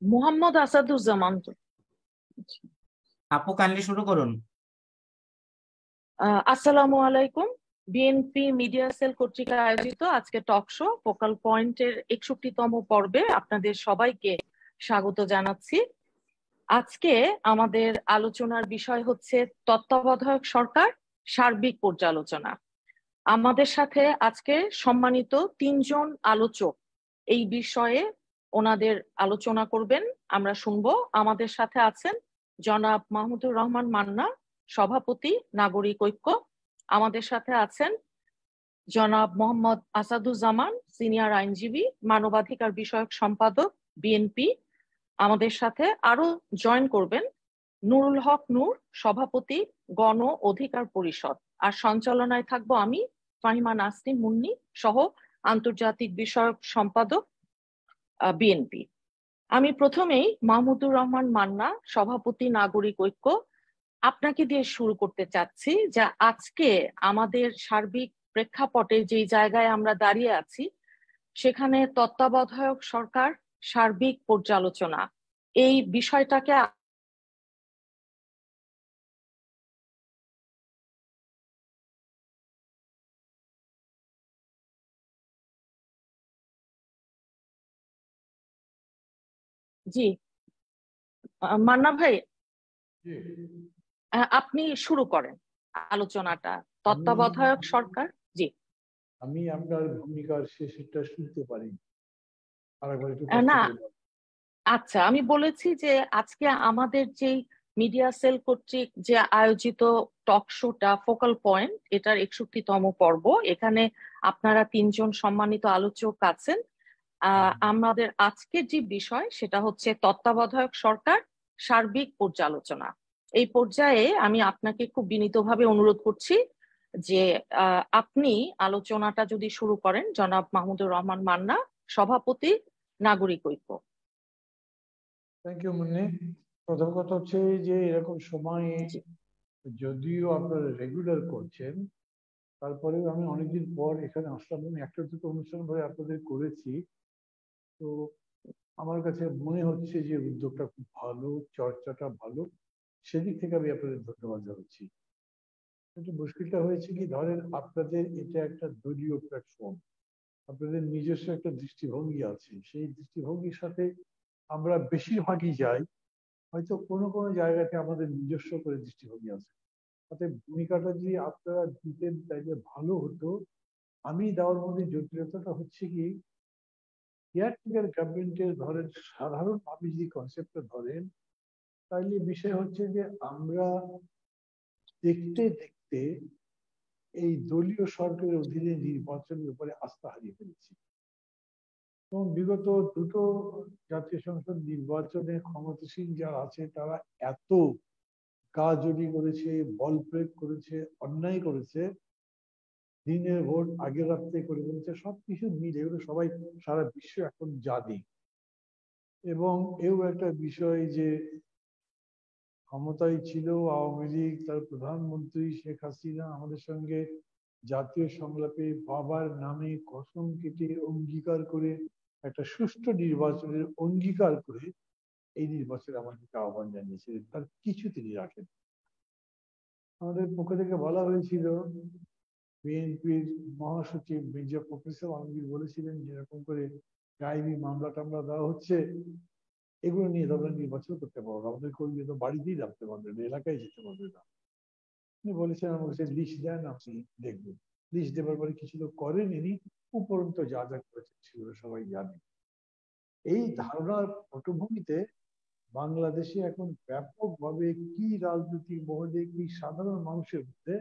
মোহাম্মদ আসাদুজ্জামান। আপু কাইন্ডলি শুরু করুন। আসসালামু আলাইকুম। বিএনপি মিডিয়া সেল কর্তৃক আয়োজিত আজকে টক শো ফোকাল পয়েন্টের 61তম পর্বে আপনাদের সবাইকে স্বাগত জানাচ্ছি। আজকে আমাদের আলোচনার বিষয় হচ্ছে তত্ত্বাবধায়ক সরকার সার্বিক পর্যালোচনা। আমাদের সাথে আজকে সম্মানিত তিনজন আলোচক এই বিষয়ে ওনাদের আলোচনা করবেন, আমরা শুনবো। আমাদের সাথে আছেন জনাব মাহমুদুর রহমান মান্না, সভাপতি নাগরিক ঐক্য। আমাদের সাথে আছেন জনাব মোহাম্মদ আসাদুজ্জামান, সিনিয়র আইনজীবী, মানবাধিকার বিষয়ক সম্পাদক, বিএনপি। আমাদের সাথে আরো জয়েন করবেন নুরুল হক নূর, সভাপতি গণ অধিকার পরিষদ। আর সঞ্চালনায় থাকবো আমি, ফাহিমা নাসরিন মুন্নি, সহ আন্তর্জাতিক বিষয়ক সম্পাদক, বিএনপি। আমি প্রথমেই মাহমুদুর রহমান মান্না, সভাপতি নাগরিক ঐক্য, আপনাকে দিয়ে শুরু করতে চাচ্ছি যে আজকে আমাদের সার্বিক প্রেক্ষাপটে যেই জায়গায় আমরা দাঁড়িয়ে আছি সেখানে তত্ত্বাবধায়ক সরকার সার্বিক পর্যালোচনা এই বিষয়টাকে। জি, মান্না ভাই, আপনি শুরু করেন আলোচনাটা। তত্ত্বাবধায়ক সরকার। জি, আমি আপনার ভূমিকার শেষটা শুনতে পারি, আরেকবার একটু না, কষ্ট করে। আচ্ছা, আমি বলেছি যে আজকে আমাদের যেই মিডিয়া সেল কর্তৃক যে আয়োজিত টক শোটা ফোকাল পয়েন্ট, এটার 61তম পর্ব। এখানে আপনারা তিনজন সম্মানিত আলোচক আছেন। আমাদের আজকের যে বিষয় সেটা হচ্ছে তত্ত্বাবধায়ক সরকার সার্বিক পর্যালোচনা। এই পর্যায়ে আমি আপনাকে খুব বিনীতভাবে অনুরোধ করছি যে আপনি আলোচনাটা যদি শুরু করেন, জনাব মাহমুদুর রহমান মান্না, সভাপতি নাগরিক ঐক্য। Thank you Munni. প্রথম কথা হচ্ছে যে এরকম সময়ে যদিও আপনারা রেগুলার করছেন, তারপরেও আমি অনেকদিন পর এখানে আসলাম। আমি একটা দুটো অনুষ্ঠান ধরে আপনাদের করেছি, তো আমার কাছে মনে হচ্ছে যে উদ্যোগটা খুব ভালো, চর্চাটা ভালো, সেদিক থেকে আমি আপনাদের ধন্যবাদ জানাচ্ছি। কিন্তু মুশকিলটা হয়েছে কি, ধরেন আপনাদের এটা একটা দলীয় প্ল্যাটফর্ম, আপনাদের নিজস্ব একটা দৃষ্টিভঙ্গি আছে, সেই দৃষ্টিভঙ্গির সাথে আমরা বেশিরভাগই যাই। হয়তো কোনো কোনো জায়গাতে আমাদের নিজস্ব করে দৃষ্টিভঙ্গি আছে, তাতে ভূমিকাটা যদি আপনারা দিতেন তাইলে ভালো হতো। আমি দেওয়ার মধ্যে জটিলতাটা হচ্ছে কি, কেয়ারটেকার গভর্নমেন্টের ধরেন সাধারণ ভাবে যদি কনসেপ্টটা ধরেন, তাহলে বিষয় হচ্ছে যে আমরা দেখতে দেখতে এই দলীয় সরকারের অধীনে নির্বাচনের উপরে আস্থা হারিয়ে ফেলেছি। এবং বিগত দুটো জাতীয় সংসদ নির্বাচনে ক্ষমতাসীন যারা আছে তারা এত কাজলি করেছে, বল প্রয়োগ করেছে, অন্যায় করেছে, দিনের ভোট আগের রাত্রে করে ফেলেছে, সবকিছু মিলে এগুলো সবাই সারা বিশ্ব এখন জানে। এবং এও একটা বিষয় যে ক্ষমতায় ছিল আওয়ামী লীগ, তার প্রধানমন্ত্রী শেখ হাসিনা আমাদের সঙ্গে জাতীয় সংলাপে বাবার নামে কসম কেটে অঙ্গীকার করে একটা সুষ্ঠু নির্বাচনের অঙ্গীকার করে এই নির্বাচনে আমাদেরকে আহ্বান জানিয়েছিলেন, তার কিছু তিনি রাখেন। আমাদের পক্ষ থেকে বলা হয়েছিল, বিএনপির মহাসচিব মির্জা ফখরুল আলমগীর বলেছিলেন যেরকম করে গায়েবী মামলা টামলা দেওয়া হচ্ছে, এগুলো নিয়ে তোমরা নির্বাচন করতে পারবো, আমাদের কর্মী তো বাড়িতেই রাখতে পারবে না, এলাকায় যেতে পারবে না। উনি বলেছেন আমার কাছে লিস্ট দেন, আপনি দেখবেন। লিস্ট দেবার পরে কিছু লোক করেনি, উপরন্ত যা যা করেছে সেগুলো সবাই জানে। এই ধারণার পটভূমিতে বাংলাদেশে এখন ব্যাপকভাবে কি রাজনৈতিক মহলে কি সাধারণ মানুষের মধ্যে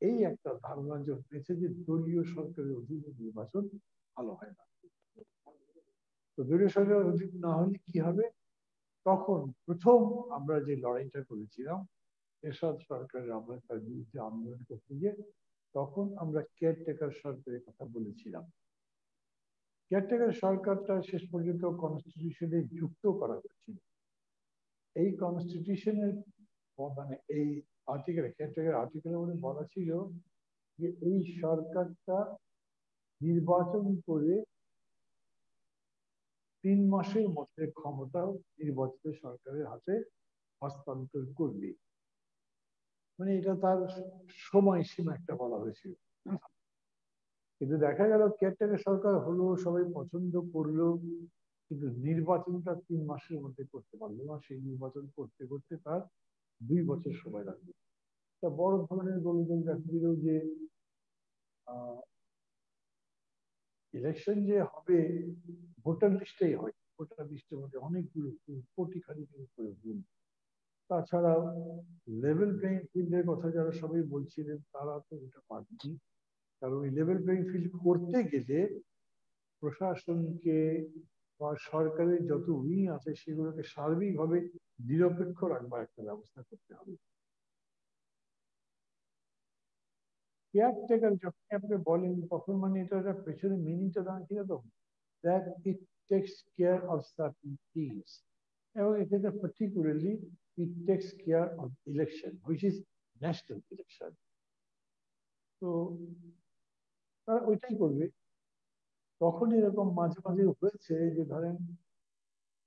এই একটা ধারণা জন্মেছে যে দলীয় সরকারের অধীনে নির্বাচন ভালো হয় না। তো দলীয় সরকারের অধীনে না হলে কি হবে? তখন প্রথম আমরা যে লড়াইটা করেছিলাম এরশাদ সরকারের, আমরা তার বিরুদ্ধে আন্দোলন করতে গিয়ে তখন আমরা কেয়ারটেকার সরকারের কথা বলেছিলাম। কেয়ারটেকার সরকারটা শেষ পর্যন্ত কনস্টিটিউশনে যুক্ত করা হয়েছিল। এই কনস্টিটিউশনের মানে এই আর্টিকেলে, কেয়ারটেকার আর্টিকেলের মধ্যে বলা ছিল যে এই সরকারটা নির্বাচন করে 3 মাসের মধ্যে ক্ষমতা নির্বাচিত সরকারের হাতে হস্তান্তর করবে। মানে এটা তার সময়সীমা একটা বলা হয়েছিল। কিন্তু দেখা গেল কেয়ারটেকার সরকার হলো, সবাই পছন্দ করলো, কিন্তু নির্বাচনটা 3 মাসের মধ্যে করতে পারলো না। সেই নির্বাচন করতে করতে তার 2 বছর সময় লাগবে। তা বড় ধরনের গোলযোগ দেখা দিল যে ইলেকশন যে হবে ভোটার লিস্টেই হয়, ভোটার লিস্টের মধ্যে অনেকগুলো কোটি খানিকের উপরে ভুল। তাছাড়া লেভেল প্লেইং ফিল্ডের কথা যারা সবাই বলছিলেন তারা তো এটা পারেনি। কারণ ওই লেভেল প্লেইং ফিল্ড করতে গেলে প্রশাসনকে বা সরকারের যত উইং আছে সেগুলোকে সার্বিকভাবে নিরপেক্ষ রাখবার একটা ব্যবস্থা করতে হবে। কেয়ারটেকার যখন আপনি বলেন তখন মানে এটা পেছনে মিনিংটা দাঁড়িয়ে তো that it takes care of certain things, এবং এখানে particularly it takes care of election which is national election। তো তারা ওইটাই করবে। তখন এরকম মাঝে মাঝে হয়েছে যে ধরেন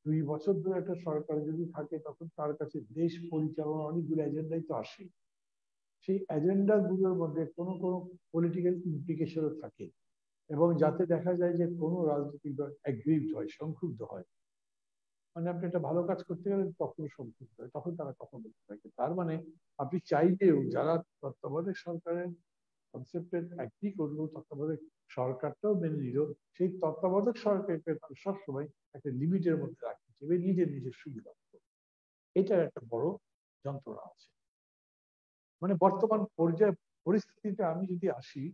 2 বছর ধরে একটা সরকার যদি থাকে তখন তার কাছে দেশ পরিচালনা অনেকগুলো এজেন্ডাই তো আসে। সেই এজেন্ডা গুলোর মধ্যে কোনো কোনো পলিটিক্যাল ইমপ্লিকেশনও থাকে, এবং যাতে দেখা যায় যে কোনো রাজনৈতিক দল অ্যাগ্রিভড হয়, সংক্ষুব্ধ হয়। মানে আপনি একটা ভালো কাজ করতে গেলে তখন সংক্ষুব্ধ হয়, তখন তারা কথা বলতে থাকে। তার মানে আপনি চাইলেও যারা তত্ত্বাবধায়ক সরকারের কনসেপ্টের অ্যাগ্রি করলো, তত্ত্বাবধায়ক সরকারটাও মেনে নিল, সেই তত্ত্বাবধায়ক সরকারকে তারা সবসময় একটা লিমিটের মধ্যে রাখতে চাইবে নিজের নিজের সুবিধা। এটার একটা বড় যন্ত্রণা আছে। মানে বর্তমান পর্যায়ে পরিস্থিতিতে আমি যদি আসি,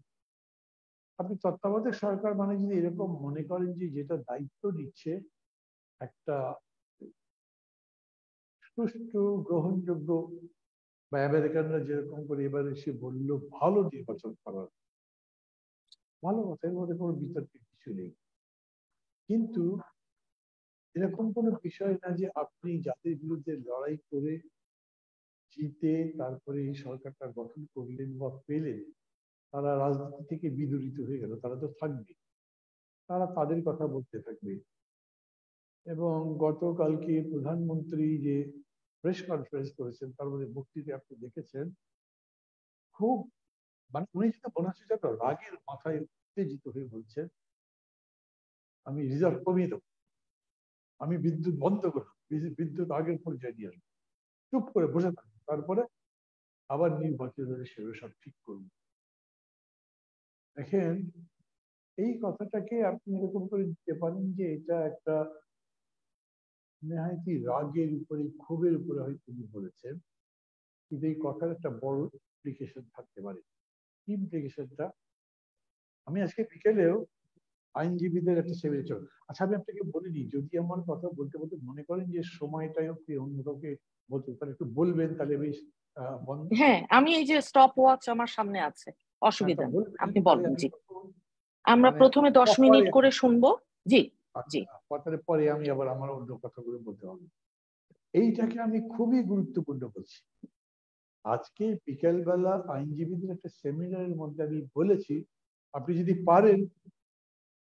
আপনি তত্ত্বাবধায়ক সরকার মানে যদি এরকম মনে করেন যে যেটা দায়িত্ব নিচ্ছে একটা সুষ্ঠু গ্রহণযোগ্য, বা আমেরিকানরা যেরকম করে এবারে সে বললো ভালো নির্বাচন করার, ভালো কথা, এর মধ্যে কোনো বিতর্কের কিছু নেই। কিন্তু এরকম কোনো বিষয় না যে আপনি জাতির বিরুদ্ধে লড়াই করে জিতে তারপরে এই সরকারটা গঠন করলেন বা পেলেন, তারা রাজনীতি থেকে বিদূরিত হয়ে গেল। তারা তো থাকবে, তারা তাদের কথা বলতে থাকবে। এবং গতকালকে প্রধানমন্ত্রী যে প্রেস কনফারেন্স করেছেন তার মধ্যে বক্তৃতা আপনি দেখেছেন, খুব মানে উনি যেটা মনে হচ্ছে একটা রাগের মাথায় উত্তেজিত হয়ে বলছেন আমি রিজার্ভ কমিয়ে দেবো, আমি বিদ্যুৎ বন্ধ করবো, বিদ্যুৎ আগের পর্যায়ে নিয়ে আসবো, চুপ করে বসে থাকবো, তারপরে আবার নির্বাচন সেগুলো সব ঠিক করবো। দেখেন, এই কথাটাকে আপনি এরকম করে দিতে পারেন যে এটা একটা নেহায়তি রাগের উপরে, ক্ষোভের উপরে হয়তো তিনি বলেছেন, কিন্তু এই কথার একটা বড় ইমপ্লিকেশন থাকতে পারে। কি ইমপ্লিকেশনটা? আমি আজকে বিকেলেও আইনজীবীদের একটা সেমিনার চল। আচ্ছা, আমি আপনাকে বলিনি, যদি আমার কথা বলতে বলতে মনে করেন যে সময়টাই অন্য কাউকে বলতে, তাহলে একটু বলবেন, তাহলে বেশ বন্ধ। হ্যাঁ, আমি এই যে স্টপ ওয়াচ আমার সামনে আছে, অসুবিধা নেই, আপনি বলেন। জি, আমরা মানে প্রথমে 10 মিনিট করে শুনবো। জি জি। কথার পরে আমি আবার আমার অন্য কথাগুলো বলতে হবে। এইটাকে আমি খুবই গুরুত্বপূর্ণ বলছি। আজকে বিকেলবেলা আইনজীবীদের একটা সেমিনারের মধ্যে আমি বলেছি আপনি যদি পারেন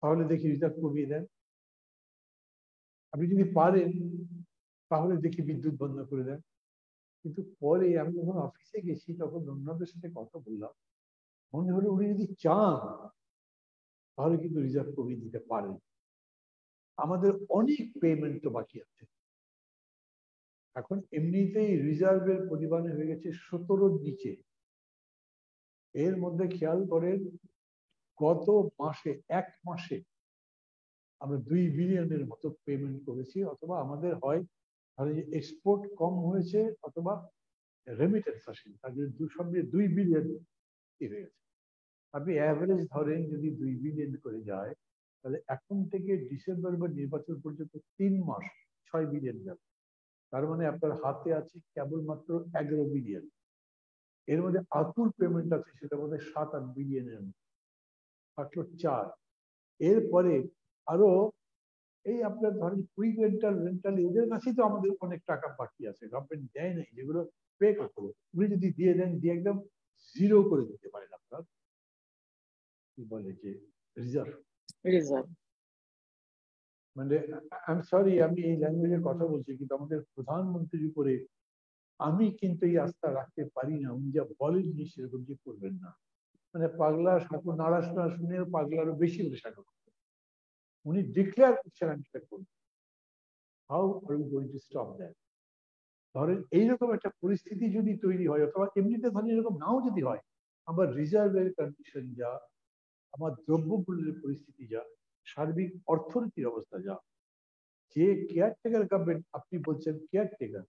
তাহলে দেখি রিজার্ভ কমিয়ে দেন, আপনি যদি পারেন তাহলে দেখি বিদ্যুৎ বন্ধ করে দেন। কিন্তু পরে আমি যখন অফিসে গেছি তখন অন্যদের সাথে কথা বললাম, মনে হলো উনি যদি চান তাহলে কিন্তু রিজার্ভ কমিয়ে দিতে পারেন। আমাদের অনেক পেমেন্ট তো বাকি আছে। এখন এমনিতেই রিজার্ভের পরিমাণ হয়ে গেছে 17-র নিচে। এর মধ্যে খেয়াল করেন গত মাসে, এক মাসে আমরা 2 বিলিয়নের মতো পেমেন্ট করেছি, অথবা আমাদের হয় এক্সপোর্ট কম হয়েছে অথবা রেমিটেন্স আসেনি, তার জন্য সঙ্গে 2 বিলিয়ন হয়ে গেছে। আপনি অ্যাভারেজ ধরেন যদি 2 বিলিয়ন করে যায়, তাহলে এখন থেকে ডিসেম্বর বা নির্বাচন পর্যন্ত 3 মাস 6 বিলিয়ন যাবে। তার মানে আপনার হাতে আছে কেবলমাত্র 11 বিলিয়ন। এর মধ্যে আতুর পেমেন্ট আছে সেটা বোধ হয় 7-8 বিলিয়নের মতো, থাকলো 4। এরপরে আরো এই আপনার ধরেন রেন্টাল এদের কাছেই তো আমাদের অনেক টাকা বাকি আছে, গভর্নমেন্ট দেয় নাই, যেগুলো পে করতে হবে। উনি যদি দিয়ে দেন, দিয়ে একদম জিরো করে দিতে পারেন আপনার কি বলে যে রিজার্ভ। মানে আই এম সরি আমি এই ল্যাঙ্গুয়েজের কথা বলছি, কিন্তু আমাদের প্রধানমন্ত্রীর উপরে আমি কিন্তু এই আস্থা রাখতে পারি না। উনি যা বলেননি সেরকম যে করবেন না, মানে পাগলা সাঁকো নাড়া শোনা শুনে পাগলারও বেশি করে সাঁকো উনি ডিক্লেয়ার করছেন আমি সেটা করবো। How are you going to stop that? ধরেন এইরকম একটা পরিস্থিতি যদি তৈরি হয়, অথবা এমনিতে ধরেন এরকম নাও যদি হয়, আমার রিজার্ভের কন্ডিশন যা, আমার দ্রব্যমূল্যের পরিস্থিতি যা, সার্বিক অর্থনীতির অবস্থা যা, যে কেয়ারটেকার গভর্নমেন্ট আপনি বলছেন caretaker,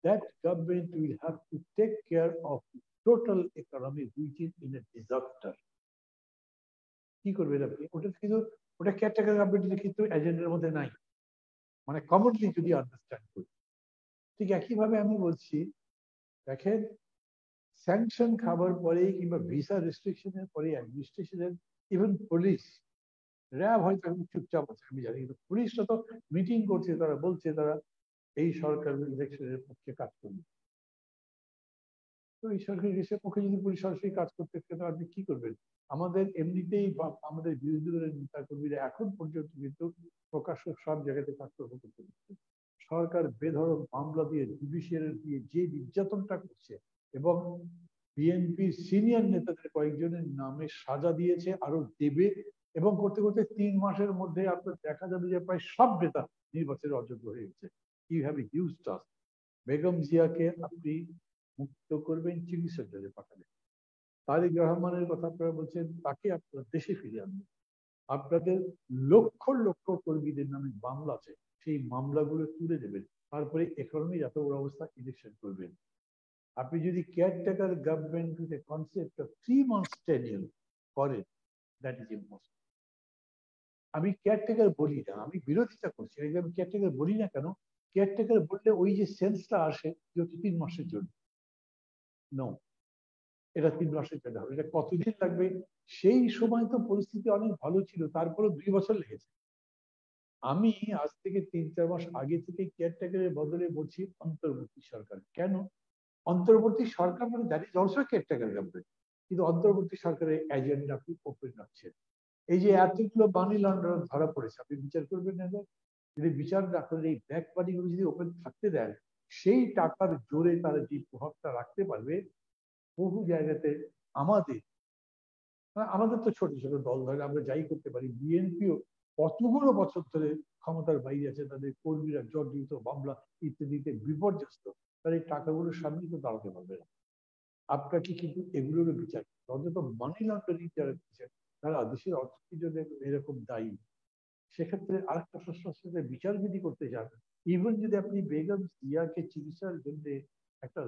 that government will have to take care of the total economy which is in a disaster. কি করবেন আপনি? ওটা কিন্তু ওটা কেয়ারটেকার গভর্নমেন্টের কিন্তু এজেন্ডার মধ্যে নাই, মানে কমনলি যদি আন্ডারস্ট্যান্ড করি। ঠিক একইভাবে আমি বলছি, দেখেন স্যাংশন খাবার পরে কিংবা ভিসা রেস্ট্রিকশনের পরে অ্যাডমিনিস্ট্রেশনের, ইভেন পুলিশ, র্যাব হয়তো এখন চুপচাপ আছে আমি জানি, কিন্তু পুলিশরা তো মিটিং করছে, তারা বলছে তারা এই সরকার ইলেকশনের পক্ষে কাজ করবে। তো এই সরকারি দেশের পক্ষে যদি পুলিশ সরাসরি কাজ করতে তাহলে আপনি কি করবেন? আমাদের এমনিতেই আমাদের বিরোধী দলের নেতা কর্মীরা এখন পর্যন্ত কিন্তু প্রকাশ্য সব জায়গাতে কাজকর্ম করতে দিচ্ছে। সরকার বেধড়ক মামলা দিয়ে জুডিশিয়ারি দিয়ে যে নির্যাতনটা করছে, এবং বিএনপির সিনিয়র নেতাদের কয়েকজনের নামে সাজা দিয়েছে, আরো দেবে, এবং করতে করতে 3 মাসের মধ্যে আপনার দেখা যাবে যে প্রায় সব নেতা নির্বাচনের অযোগ্য হয়ে গেছে। You have a huge task. Begum জিয়াকে আপনি মুক্ত করবেন, চিকিৎসার জন্য পাঠাবেন। তারেক রহমানের কথা আপনারা বলছেন, তাকে আপনারা দেশে ফিরে আনবেন। আপনাদের লক্ষ লক্ষ কর্মীদের নামে মামলা আছে, সেই মামলাগুলো তুলে দেবেন। তারপরে ইকোনমির এত বড় অবস্থা, ইলেকশন করবেন। আপনি যদি caretaker government concept of 3 months tenure করেন, দ্যাট ইজ ইম্পসিবল। আমি কেয়ারটেকার বলি না, আমি বিরোধিতা করছি। আমি কেয়ারটেকার বলি না কেন? কেয়ারটেকার বললে ওই যে সেন্সটা আসে যে 3 মাসের জন্য, নো, এটা 3 মাসের জন্য হবে। এটা কতদিন লাগবে? সেই সময় তো পরিস্থিতি অনেক ভালো ছিল, তারপরে 2 বছর লেগেছে। আমি আজ থেকে 3-4 মাস আগে থেকে কেয়ারটেকারের বদলে বলছি অন্তর্বর্তী সরকার। কেন? অন্তর্বর্তী সরকার মানে that is also caretaker government, কিন্তু অন্তর্বর্তী সরকারের এজেন্ডা আপনি ওপেন রাখছেন। এই যে এতগুলো মানি লন্ডার ধরা পড়েছে, আপনি বিচার করবেন না? যদি বিচার না করলে এই ব্যাক মানিগুলো যদি ওপেন থাকতে দেন, সেই টাকার জোরে তারা যে প্রভাবটা রাখতে পারবে বহু জায়গাতে। আমাদের আমাদের তো ছোট ছোট দল ধরে আমরা যাই করতে পারি। বিএনপিও কতগুলো বছর ধরে ক্ষমতার বাইরে আছে, তাদের কর্মীরা জর্জরিত, মামলা ইত্যাদিতে বিপর্যস্ত, তারা এই টাকাগুলোর সামনে তো দাঁড়াতে পারবে না। আপনাকে কিন্তু এগুলোরও বিচার করতে হবে। অন্তত মানি লন্ডারিং যারা দিচ্ছেন তারা দেশের অর্থনীতির জন্য এরকম দায়ী। সেক্ষেত্রে আরেকটা প্রশ্নের সাথে বিচার যদি করতে চান, ইভেন যদি আপনি বেগম জিয়াকে চিকিৎসার জন্য একটা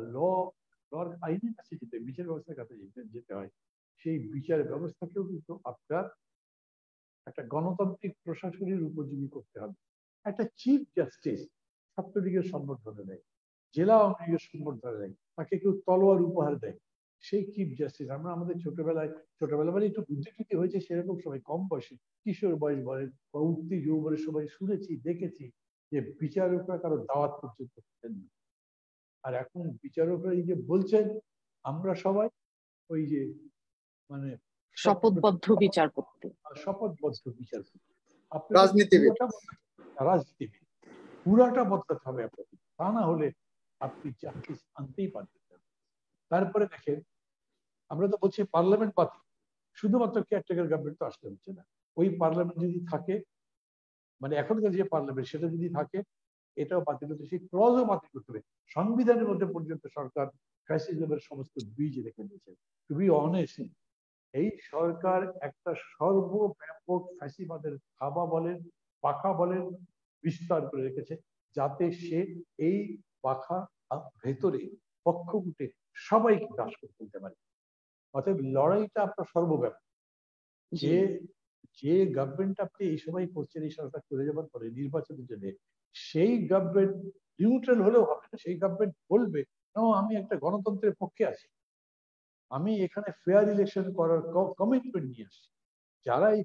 লর আইনের কাছে যেতে, বিচার ব্যবস্থার কাছে যেতে হয়, সেই বিচার ব্যবস্থাকেও কিন্তু আপনার একটা গণতান্ত্রিক প্রশাসনের উপযোগী করতে হবে। একটা চিফ জাস্টিস ছাত্রলীগের সম্বর্ধনা দেয়, জেলা আওয়ামী লীগের সম্বর্ধনা দেয়, তাকে কেউ তলোয়ার উপহার দেয়, সেই চিফ জাস্টিস আমরা আমাদের ছোটবেলা মানে একটু বুদ্ধিটুদ্ধি হয়েছে সেরকম সময়, কম বয়সে কিশোর বয়স বলেন বা উঠতি যৌবনের সময় শুনেছি দেখেছি যে বিচারকরা কারো দাওয়াত পর্যন্ত করতেন না। আর এখন বিচারকরা এই যে বলছেন আমরা সবাই ওই যে মানে শপথবদ্ধ বিচারপতি, শপথবদ্ধ বিচারপতি। রাজনীতিবিদ, রাজনীতিবিদ পুরাটা বদলাতে হবে আপনাকে, তা না হলে আপনি জাস্টিস আনতেই পারবেন না। তারপরে দেখেন, আমরা তো বলছি পার্লামেন্ট বাতিল, শুধুমাত্র কেয়ারটেকার গভর্নমেন্ট তো আসতে হচ্ছে না। ওই পার্লামেন্ট যদি থাকে, মানে এখনকার যে পার্লামেন্ট সেটা যদি থাকে, এটাও বাতিল হচ্ছে, সেই ক্লজও বাতিল করতে হবে। সংবিধানের মধ্যে পর্যন্ত সরকার ফ্যাসিজমের সমস্ত বীজ রেখে দিয়েছে। টু বি অনেস্ট, এই সরকার একটা সর্বব্যাপক ফ্যাসিবাদের খাবা বলেন, পাখা বলেন, বিস্তার করে রেখেছে, যাতে সে এই পাখা ভেতরে পক্ষগুটে সবাইকে গ্রাস করে ফেলতে পারে। অতএব লড়াইটা আপনার সর্বব্যাপক। যে গভর্নমেন্ট আপনি এই সময় করছেন, এই সরকার চলে যাবার পরে নির্বাচনের জন্য, সেই গভর্নমেন্ট নিউট্রাল হলেও হবে না। সেই গভর্নমেন্ট বলবে আমি একটা গণতন্ত্রের পক্ষে আছি, আমি এখানে ফেয়ার ইলেকশন করার কমিটমেন্ট নিয়ে আসছি। যারা এই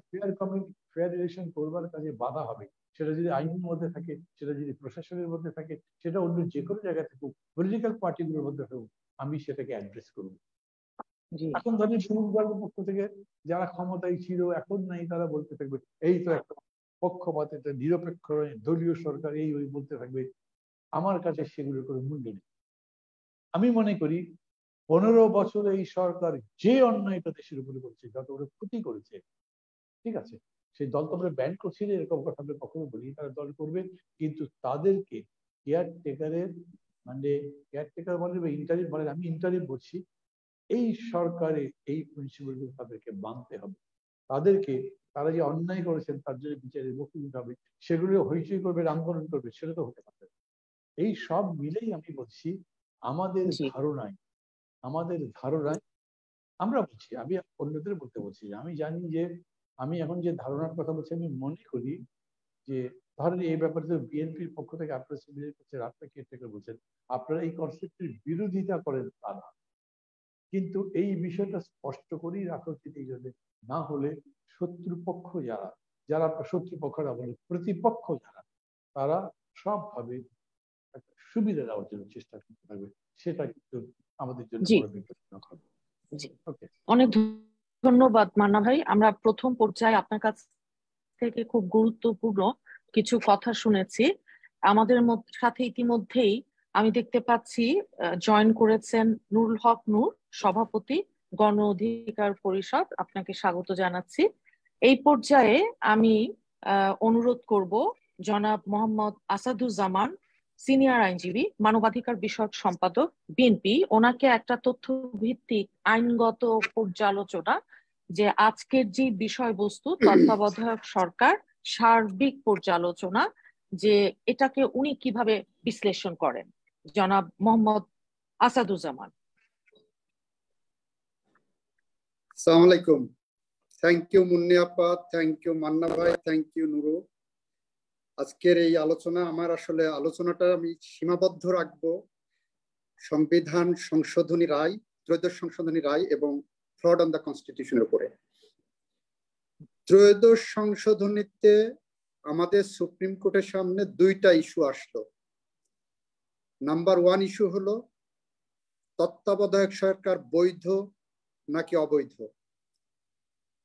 ফেয়ার ইলেকশন করবার কাজে বাধা হবে, সেটা যদি আইনের মধ্যে থাকে, সেটা যদি প্রশাসনের মধ্যে থাকে, সেটা অন্য যে কোনো জায়গা থাকুক, পলিটিক্যাল পার্টিগুলোর মধ্যে থাকুক, আমি সেটাকে অ্যাড্রেস করবো। এখন ধরেন শুভঙ্কর পক্ষ থেকে যারা ক্ষমতায় ছিল এখন নাই, তারা বলতে থাকবে এই তো একটা পক্ষপাত, একটা নিরপেক্ষ দলীয় সরকার, এই ওই বলতে থাকবে, আমার কাছে সেগুলোর কোনো মূল্য নেই। আমি মনে করি 15 বছরে এই সরকার যে অন্যায়টা দেশের উপরে করেছে, যত বড় ক্ষতি করেছে, ঠিক আছে, সেই দল তো আমরা ব্যান করছি না, এরকম কথা আমরা কখনো বলি, তারা দল করবে, কিন্তু তাদেরকে কেয়ারটেকারের মানে কেয়ারটেকার বলে বা ইন্টারিম বলে, আমি ইন্টারিম বলছি, এই সরকারে এই প্রিন্সিপাল তাদেরকে মানতে হবে। তাদেরকে তারা যে অন্যায় করেছেন তার জন্য বিচারের মুখ নিতে হবে। সেগুলো হইচই করবে, আন্দোলন করবে, সেটা তো হতে পারে। এই সব মিলেই আমি বলছি আমাদের ধারণায় আমরা বলছি, আমি অন্যদের বলতে বলছি, আমি জানি যে আমি এখন যে ধারণার কথা বলছি, আমি মনে করি যে ধরেন এই ব্যাপারে তো বিএনপির পক্ষ থেকে আপনারা সিমিলার করছেন, আপনারা কেয়ারটেকার বলছেন, আপনারা এই কনসেপ্টের বিরোধিতা করেন তা না, কিন্তু এই বিষয়টা স্পষ্ট করেই রাখা উচিত। এই জন্য না হলে শত্রুপক্ষ যারা শত্রুপক্ষরা বলে প্রতিপক্ষ যারা, তারা সবভাবে একটা সুবিধা দেওয়ার জন্য চেষ্টা করতে থাকবে, সেটা কিন্তু আমাদের জন্য বড় বিপজ্জনক হবে। অনেক ধন্যবাদ মান্না ভাই। আমরা প্রথম পর্যায়ে আপনার কাছ থেকে খুব গুরুত্বপূর্ণ কিছু কথা শুনেছি। আমাদের সাথে ইতিমধ্যেই আমি দেখতে পাচ্ছি জয়েন করেছেন নুরুল হক নূর, সভাপতি, গণ অধিকার পরিষদ। আপনাকে স্বাগত জানাচ্ছি। এই পর্যায়ে আমি অনুরোধ করব জনাব মোহাম্মদ আসাদুজ্জামান, সিনিয়র আইনজীবী, মানবাধিকার বিষয়ক সম্পাদক, বিএনপি, ওনাকে একটা তথ্য ভিত্তিক আইনগত পর্যালোচনা, যে আজকের যে বিষয়বস্তু তত্ত্বাবধায়ক সরকার সার্বিক পর্যালোচনা, যে এটাকে উনি কিভাবে বিশ্লেষণ করেন। জনাব মোহাম্মদ আসাদুজ্জামান। আসসালামু আলাইকুম। থ্যাংক ইউ মুন্নি আপা, থ্যাংক ইউ মান্না ভাই, থ্যাংক ইউ নুরু। আজকের এই আলোচনা, আমার আসলে আলোচনাটা আমি সীমাবদ্ধ রাখবো সংবিধান সংশোধনী রায়, ত্রয়োদশ সংশোধনী রায় এবং ফ্রড অন দ্য কনস্টিটিউশনের উপরে। ত্রয়োদশ সংশোধনীতে আমাদের সুপ্রিম কোর্টের সামনে দুইটা ইস্যু আসলো। নাম্বার 1 ইস্যু হলো তত্ত্বাবধায়ক সরকার বৈধ নাকি অবৈধ।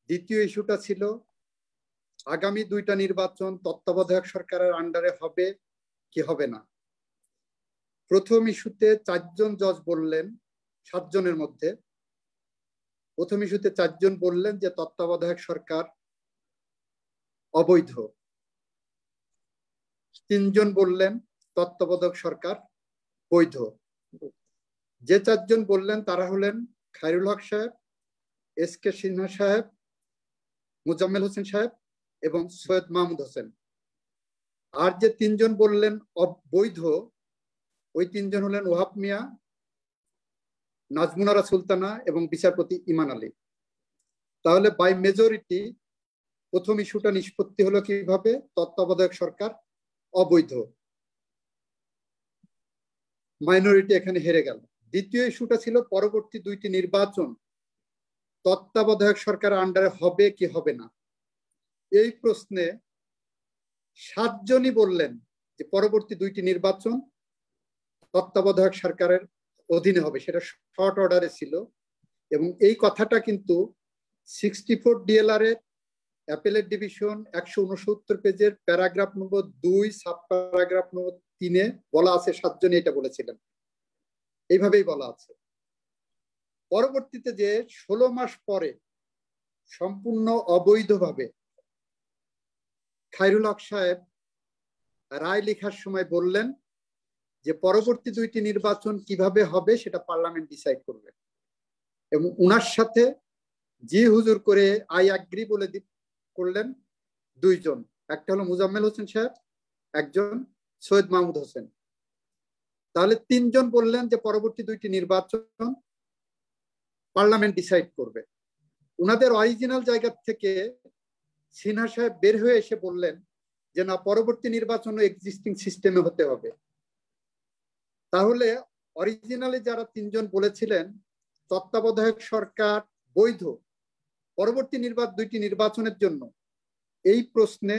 দ্বিতীয় ইস্যুটা ছিল আগামী 2টা নির্বাচন তত্ত্বাবধায়ক সরকারের আন্ডারে হবে কি হবে না। প্রথম ইস্যুতে 4 জন জজ বললেন, 7 জনের মধ্যে প্রথম ইস্যুতে 4 জন বললেন যে তত্ত্বাবধায়ক সরকার অবৈধ, 3 জন বললেন তত্ত্বাবধায়ক সরকার বৈধ। যে 4 জন বললেন তারা হলেন খায়রুল হক সাহেব, SK সিনহা সাহেব, মোজাম্মেল হোসেন সাহেব এবং সৈয়দ মাহমুদ হোসেন। আর যে 3 জন বললেন অবৈধ, ওই 3 জন হলেন ওহাব মিয়া, নাজমুনারা সুলতানা এবং বিচারপতি ইমান আলী। তাহলে বাই মেজরিটি প্রথম ইস্যুটা নিষ্পত্তি হলো কিভাবে, তত্ত্বাবধায়ক সরকার অবৈধ, মাইনরিটি এখানে হেরে গেল। দ্বিতীয় ইস্যুটা ছিল পরবর্তী 2টি নির্বাচন তত্ত্বাবধায়ক সরকার আন্ডারে হবে কি হবে না। এই প্রশ্নে 7 জনই বললেন যে পরবর্তী 2টি নির্বাচন তত্ত্বাবধায়ক সরকারের অধীনে হবে, সেটা শর্ট অর্ডারে ছিল। এবং এই কথাটা কিন্তু 64 DLR এর অ্যাপেলেট ডিভিশন 169 পেজের প্যারাগ্রাফ নম্বর 2 সাব প্যারাগ্রাফ নম্বর 3-এ বলা আছে। 7 জনই এটা বলেছিলেন, এইভাবেই বলা আছে। পরবর্তীতে যে 16 মাস পরে সম্পূর্ণ অবৈধভাবে খায়রুল হক সাহেব রায় লেখার সময় বললেন যে পরবর্তী 2টি নির্বাচন কিভাবে হবে সেটা পার্লামেন্ট ডিসাইড করবে। এবং উনার সাথে জি হুজুর করে আই অ্যাগ্রি বলে করলেন 2 জন, একটা হলো মোজাম্মেল হোসেন সাহেব, একজন সৈয়দ মাহমুদ হোসেন। তাহলে 3 জন বললেন যে পরবর্তী 2টি নির্বাচন পার্লামেন্ট ডিসাইড করবে। উনাদের অরিজিনাল জায়গা থেকে সিনহা সাহেব বের হয়ে এসে বললেন যে না, পরবর্তী নির্বাচন এক্সিস্টিং সিস্টেমে হতে হবে। তাহলে অরিজিনালি যারা 3 জন বলেছিলেন তত্ত্বাবধায়ক সরকার বৈধ পরবর্তী 2টি নির্বাচনের জন্য, এই প্রশ্নে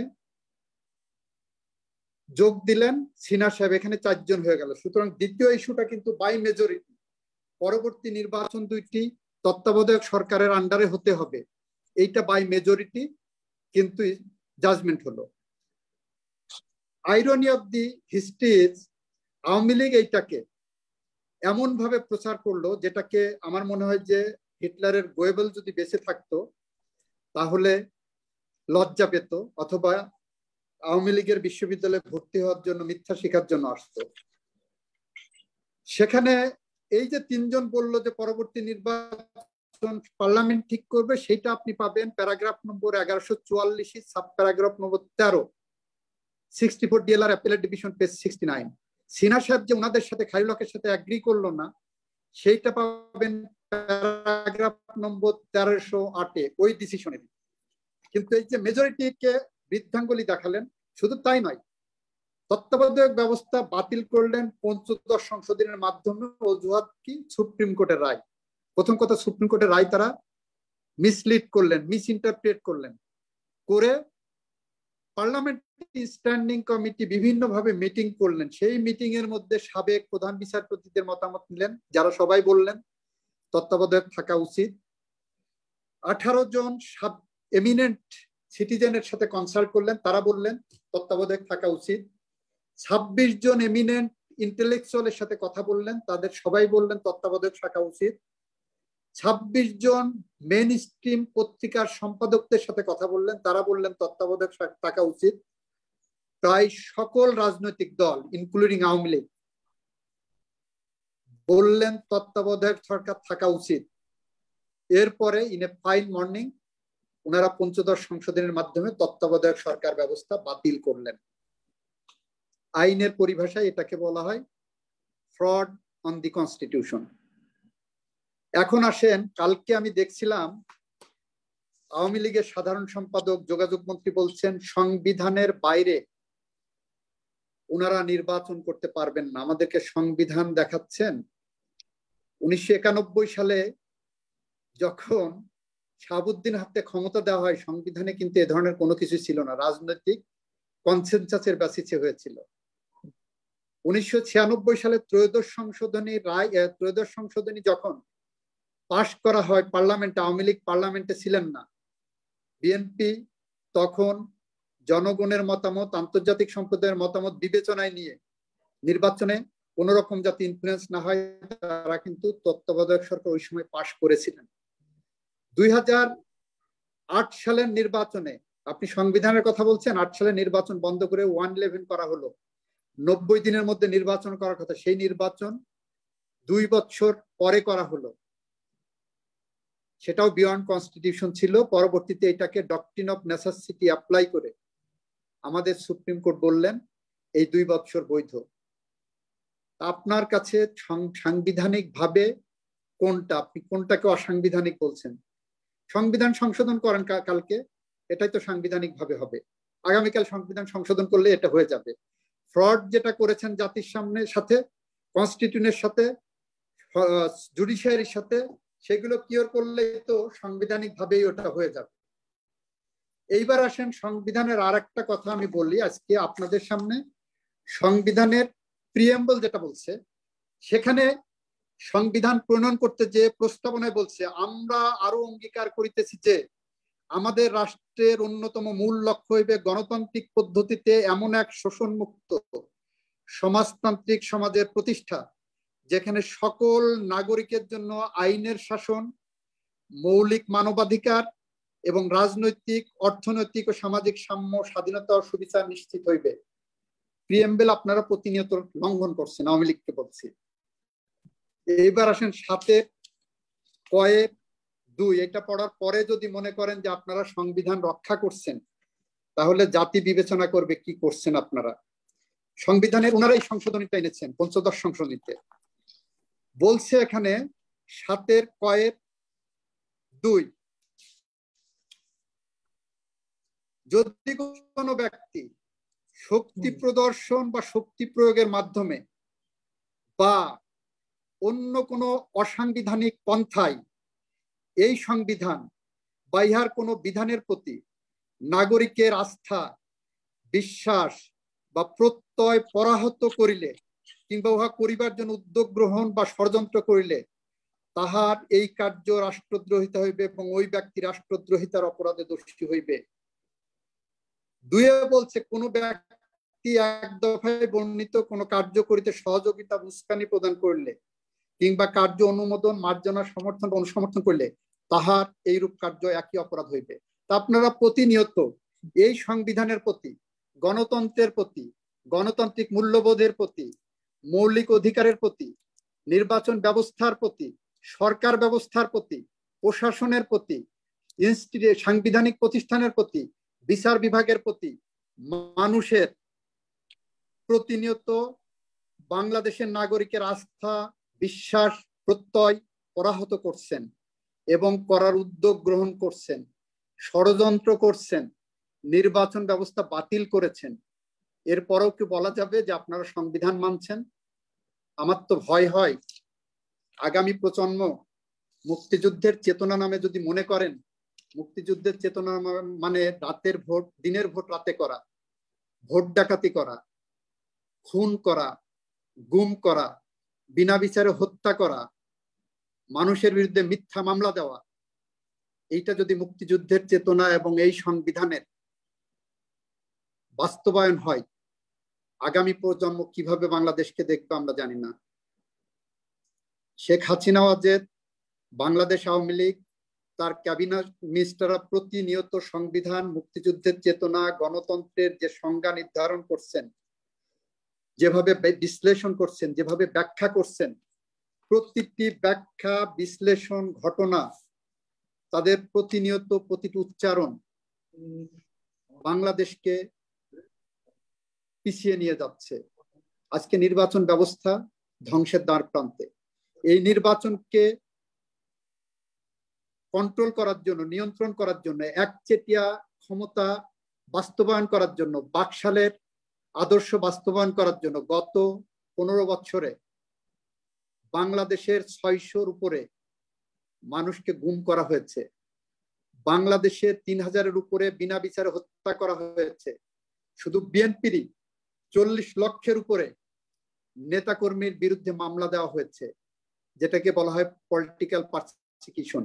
যোগ দিলেন সিনহা সাহেব। এখানে 4 জন হয়ে গেল। সুতরাং দ্বিতীয় ইস্যুটা কিন্তু বাই মেজরিটি, পরবর্তী নির্বাচন 2টি তত্ত্বাবধায়ক সরকারের আন্ডারে হতে হবে, এইটা বাই মেজরিটি কিন্তু জাজমেন্ট হলো। Irony of the history is Awami League এইটাকে এমন ভাবে প্রচার করলো যেটাকে আমার মনে হয় যে হিটলারের গোয়েবল যদি বেঁচে থাকতো তাহলে লজ্জা পেত, অথবা আওয়ামী লীগের বিশ্ববিদ্যালয়ে ভর্তি হওয়ার জন্য মিথ্যা শেখার জন্য আসতো। সেখানে এই যে তিনজন বলল যে পরবর্তী নির্বাচন পার্লামেন্ট ঠিক করবে, সেটা আপনি পাবেন প্যারাগ্রাফ নম্বর 1144, সাব প্যারাগ্রাফ নম্বর 13, 64 DLR appellate division page 69। Sinha সাহেব যে ওনাদের সাথে খায়রুল হকের সাথে এগ্রি করলো না, সেইটা পাবেন প্যারাগ্রাফ নম্বর 1308 ওই ডিসিশনে। কিন্তু এই যে মেজরিটিকে বৃদ্ধাঙ্গুলি দেখালেন, শুধু তাই নয়, তত্ত্বাবধায়ক ব্যবস্থা বাতিল করলেন পঞ্চদশ সংশোধনের মাধ্যমে। অজুহাত কি? সুপ্রিম কোর্টের রায়। প্রথম কথা, সুপ্রিম কোর্টের রায় তারা মিসলিড করলেন, মিস ইন্টারপ্রেট করলেন, করে পার্লামেন্টারি স্ট্যান্ডিং কমিটি বিভিন্নভাবে মিটিং করলেন। সেই মিটিং এর মধ্যে সাবেক প্রধান বিচারপতিদের মতামত নিলেন, যারা সবাই বললেন তত্ত্বাবধায়ক থাকা উচিত। 18 জন এমিনেন্ট সিটিজেনের সাথে কনসাল্ট করলেন, তারা বললেন তত্ত্বাবধায়ক থাকা উচিত। 26 জন এমিনেন্ট ইন্টেলেকচুয়ালের সাথে কথা বললেন, তাদের সবাই বললেন তত্ত্বাবধায়ক থাকা উচিত। 26 জন মেইন স্ট্রিম পত্রিকার সম্পাদকদের সাথে কথা বললেন, তারা বললেন তত্ত্বাবধায়ক থাকা উচিত। প্রায় সকল রাজনৈতিক দল ইনক্লুডিং আওয়ামী লীগ বললেন তত্ত্বাবধায়ক সরকার থাকা উচিত। এরপরে ইন এ ফাইন মর্নিং ওনারা পঞ্চদশ সংশোধনের মাধ্যমে তত্ত্বাবধায়ক সরকার ব্যবস্থা বাতিল করলেন। আইনের পরিভাষায় এটাকে বলা হয় ফ্রড অন দি কনস্টিটিউশন। এখন আসেন, কালকে আমি দেখছিলাম আওয়ামী লীগের সাধারণ সম্পাদক যোগাযোগ মন্ত্রী বলছেন সংবিধানের বাইরে ওনারা নির্বাচন করতে পারবেন না, আমাদেরকে সংবিধান দেখাচ্ছেন। 1991 সালে যখন শাহাবুদ্দিন হাতে ক্ষমতা দেওয়া হয়, সংবিধানে কিন্তু এ ধরনের কোনো কিছু ছিল না, রাজনৈতিক কনসেনসাসের বেসিসে হয়েছিল। 1996 সালে ত্রয়োদশ সংশোধনী যখন পাশ করা হয় পার্লামেন্টে, আওয়ামী লীগ পার্লামেন্টে ছিলেন না, বিএনপি তখন জনগণের মতামত, আন্তর্জাতিক সম্প্রদায়ের মতামত বিবেচনায় নিয়ে নির্বাচনে কোন রকম যাতে ইনফ্লুয়েন্স না হয়, তারা কিন্তু তত্ত্বাবধায়ক সরকার ওই সময় পাশ করেছিলেন। 2008 সালের নির্বাচনে, আপনি সংবিধানের কথা বলছেন, 8 সালের নির্বাচন বন্ধ করে 111 করা হলো। 90 দিনের মধ্যে নির্বাচন করার কথা, সেই নির্বাচন 2 বছর পরে করা হলো, সেটাও বিয়ন্ড কনস্টিটিউশন ছিল। পরবর্তীতে এটাকে ডক্ট্রিন অফ নেসেসিটি অ্যাপ্লাই করে আমাদের সুপ্রিম কোর্ট বললেন এই 2 বছর বৈধ। আপনার কাছে সাংবিধানিক ভাবে কোনটা, আপনি কোনটাকে অসাংবিধানিক বলছেন? সংবিধান সংশোধন করেন কালকে, এটাই তো সাংবিধানিক ভাবে হবে। আগামীকাল সংবিধান সংশোধন করলে এটা হয়ে যাবে। ফ্রড যেটা করেছেন জাতির সাথে, কনস্টিটিউশনের সাথে, জুডিশিয়ারির সাথে, সেগুলো কিওর করলে তো সাংবিধানিক ভাবেই ওটা হয়ে যাবে। এইবার আসেন সংবিধানের আর একটা কথা আমি বলি আজকে আপনাদের সামনে। সংবিধানের প্রিএম্বল যেটা বলছে, সেখানে সংবিধান প্রণয়ন করতে যে প্রস্তাবনায় বলছে, আমরা আরো অঙ্গীকার করিতেছি যে আমাদের রাষ্ট্রের অন্যতম মূল লক্ষ্য হইবে গণতান্ত্রিক পদ্ধতিতে এমন এক শোষণমুক্ত সমাজতান্ত্রিক সমাজের প্রতিষ্ঠা, যেখানে সকল নাগরিকের জন্য আইনের শাসন, মৌলিক মানবাধিকার এবং রাজনৈতিক, অর্থনৈতিক ও সামাজিক সাম্য, স্বাধীনতা ও সুবিচার নিশ্চিত হইবে। প্রিএম্বল আপনারা প্রতিনিয়ত লঙ্ঘন করছেন, আওয়ামী লীগকে বলছি। এইবার আসেন 7-2, এটা পড়ার পরে যদি মনে করেন যে আপনারা সংবিধান রক্ষা করছেন, তাহলে জাতি বিবেচনা করবে কি করছেন আপনারা। সংবিধানের ওনারাই সংশোধনীটা এনেছেন, পঞ্চদশ সংশোধনীতে বলছে এখানে 7-2, যদি কোনো ব্যক্তি শক্তি প্রদর্শন বা শক্তি প্রয়োগের মাধ্যমে বা অন্য কোনো অসাংবিধানিক পন্থায় এই সংবিধান বা ইহার কোনো বিধানের প্রতি নাগরিকের আস্থা, বিশ্বাস বা প্রত্যয় পরাহত করিলে কিংবা উহা করিবার জন্য উদ্যোগ গ্রহণ বা ষড়যন্ত্র করিলে তাহার এই কার্য রাষ্ট্রদ্রোহিতা হইবে এবং ওই ব্যক্তি রাষ্ট্রদ্রোহিতার অপরাধে দোষী হইবে। 2 বলছে কোন ব্যক্তি ব্যক্তি এক দফায় বর্ণিত কোনো কার্য করিতে সহযোগিতা উস্কানি প্রদান করলে কিংবা কার্য অনুমোদন মার্জনা সমর্থন অনুসমর্থন করলে তাহার এইরূপ কার্য একই অপরাধ হইবে। তা আপনারা প্রতিনিয়ত এই সংবিধানের প্রতি, গণতন্ত্রের প্রতি, গণতান্ত্রিক মূল্যবোধের প্রতি, মৌলিক অধিকারের প্রতি, নির্বাচন ব্যবস্থার প্রতি, সরকার ব্যবস্থার প্রতি, প্রশাসনের প্রতি, সাংবিধানিক প্রতিষ্ঠানের প্রতি, বিচার বিভাগের প্রতি মানুষের প্রতিনিয়ত বাংলাদেশের নাগরিকের আস্থা, বিশ্বাস, প্রত্যয় পরাহত করছেন এবং করার উদ্যোগ গ্রহণ করছেন, ষড়যন্ত্র করছেন, নির্বাচন ব্যবস্থা বাতিল করেছেন। এরপরেও কি বলা যাবে যে আপনারা সংবিধান মানছেন? আমার তো ভয় হয় আগামী প্রজন্ম মুক্তিযুদ্ধের চেতনা নামে যদি মনে করেন মুক্তিযুদ্ধের চেতনা মানে রাতের ভোট, দিনের ভোট রাতে করা, ভোট ডাকাতি করা, খুন করা, গুম করা, বিনা বিচারে হত্যা করা, মানুষের বিরুদ্ধে মিথ্যা মামলা দেওয়া, এইটা যদি মুক্তিযুদ্ধের চেতনা এবং এই সংবিধানের বাস্তবায়ন হয়, আগামী প্রজন্ম কিভাবে বাংলাদেশকে দেখবে আমরা জানি না। শেখ হাসিনা ওয়াজেদ, বাংলাদেশ আওয়ামী লীগ, তার ক্যাবিনেট মিনিস্টাররা প্রতিনিয়ত সংবিধান, মুক্তিযুদ্ধের চেতনা, গণতন্ত্রের যে সংজ্ঞা নির্ধারণ করছেন, যেভাবে বিশ্লেষণ করছেন, যেভাবে ব্যাখ্যা করছেন, প্রতিটি ব্যাখ্যা, বিশ্লেষণ, ঘটনা, তাদের প্রতিনিয়ত প্রতিটি উচ্চারণ বাংলাদেশকে পিছিয়ে নিয়ে যাচ্ছে। আজকে নির্বাচন ব্যবস্থা ধ্বংসের দ্বার প্রান্তে। এই নির্বাচনকে কন্ট্রোল করার জন্য, নিয়ন্ত্রণ করার জন্য, একচেটিয়া ক্ষমতা বাস্তবায়ন করার জন্য, বাকশালের আদর্শ বাস্তবায়ন করার জন্য গত 15 বছরে বাংলাদেশের 600-র উপরে মানুষকে গুম করা হয়েছে। বাংলাদেশে 3000-এর উপরে বিনা বিচারে হত্যা করা হয়েছে। শুধু বিএনপিরই 40 লক্ষের উপরে নেতাকর্মীর বিরুদ্ধে মামলা দেওয়া হয়েছে, যেটাকে বলা হয় পলিটিক্যাল পারসিকিউশন।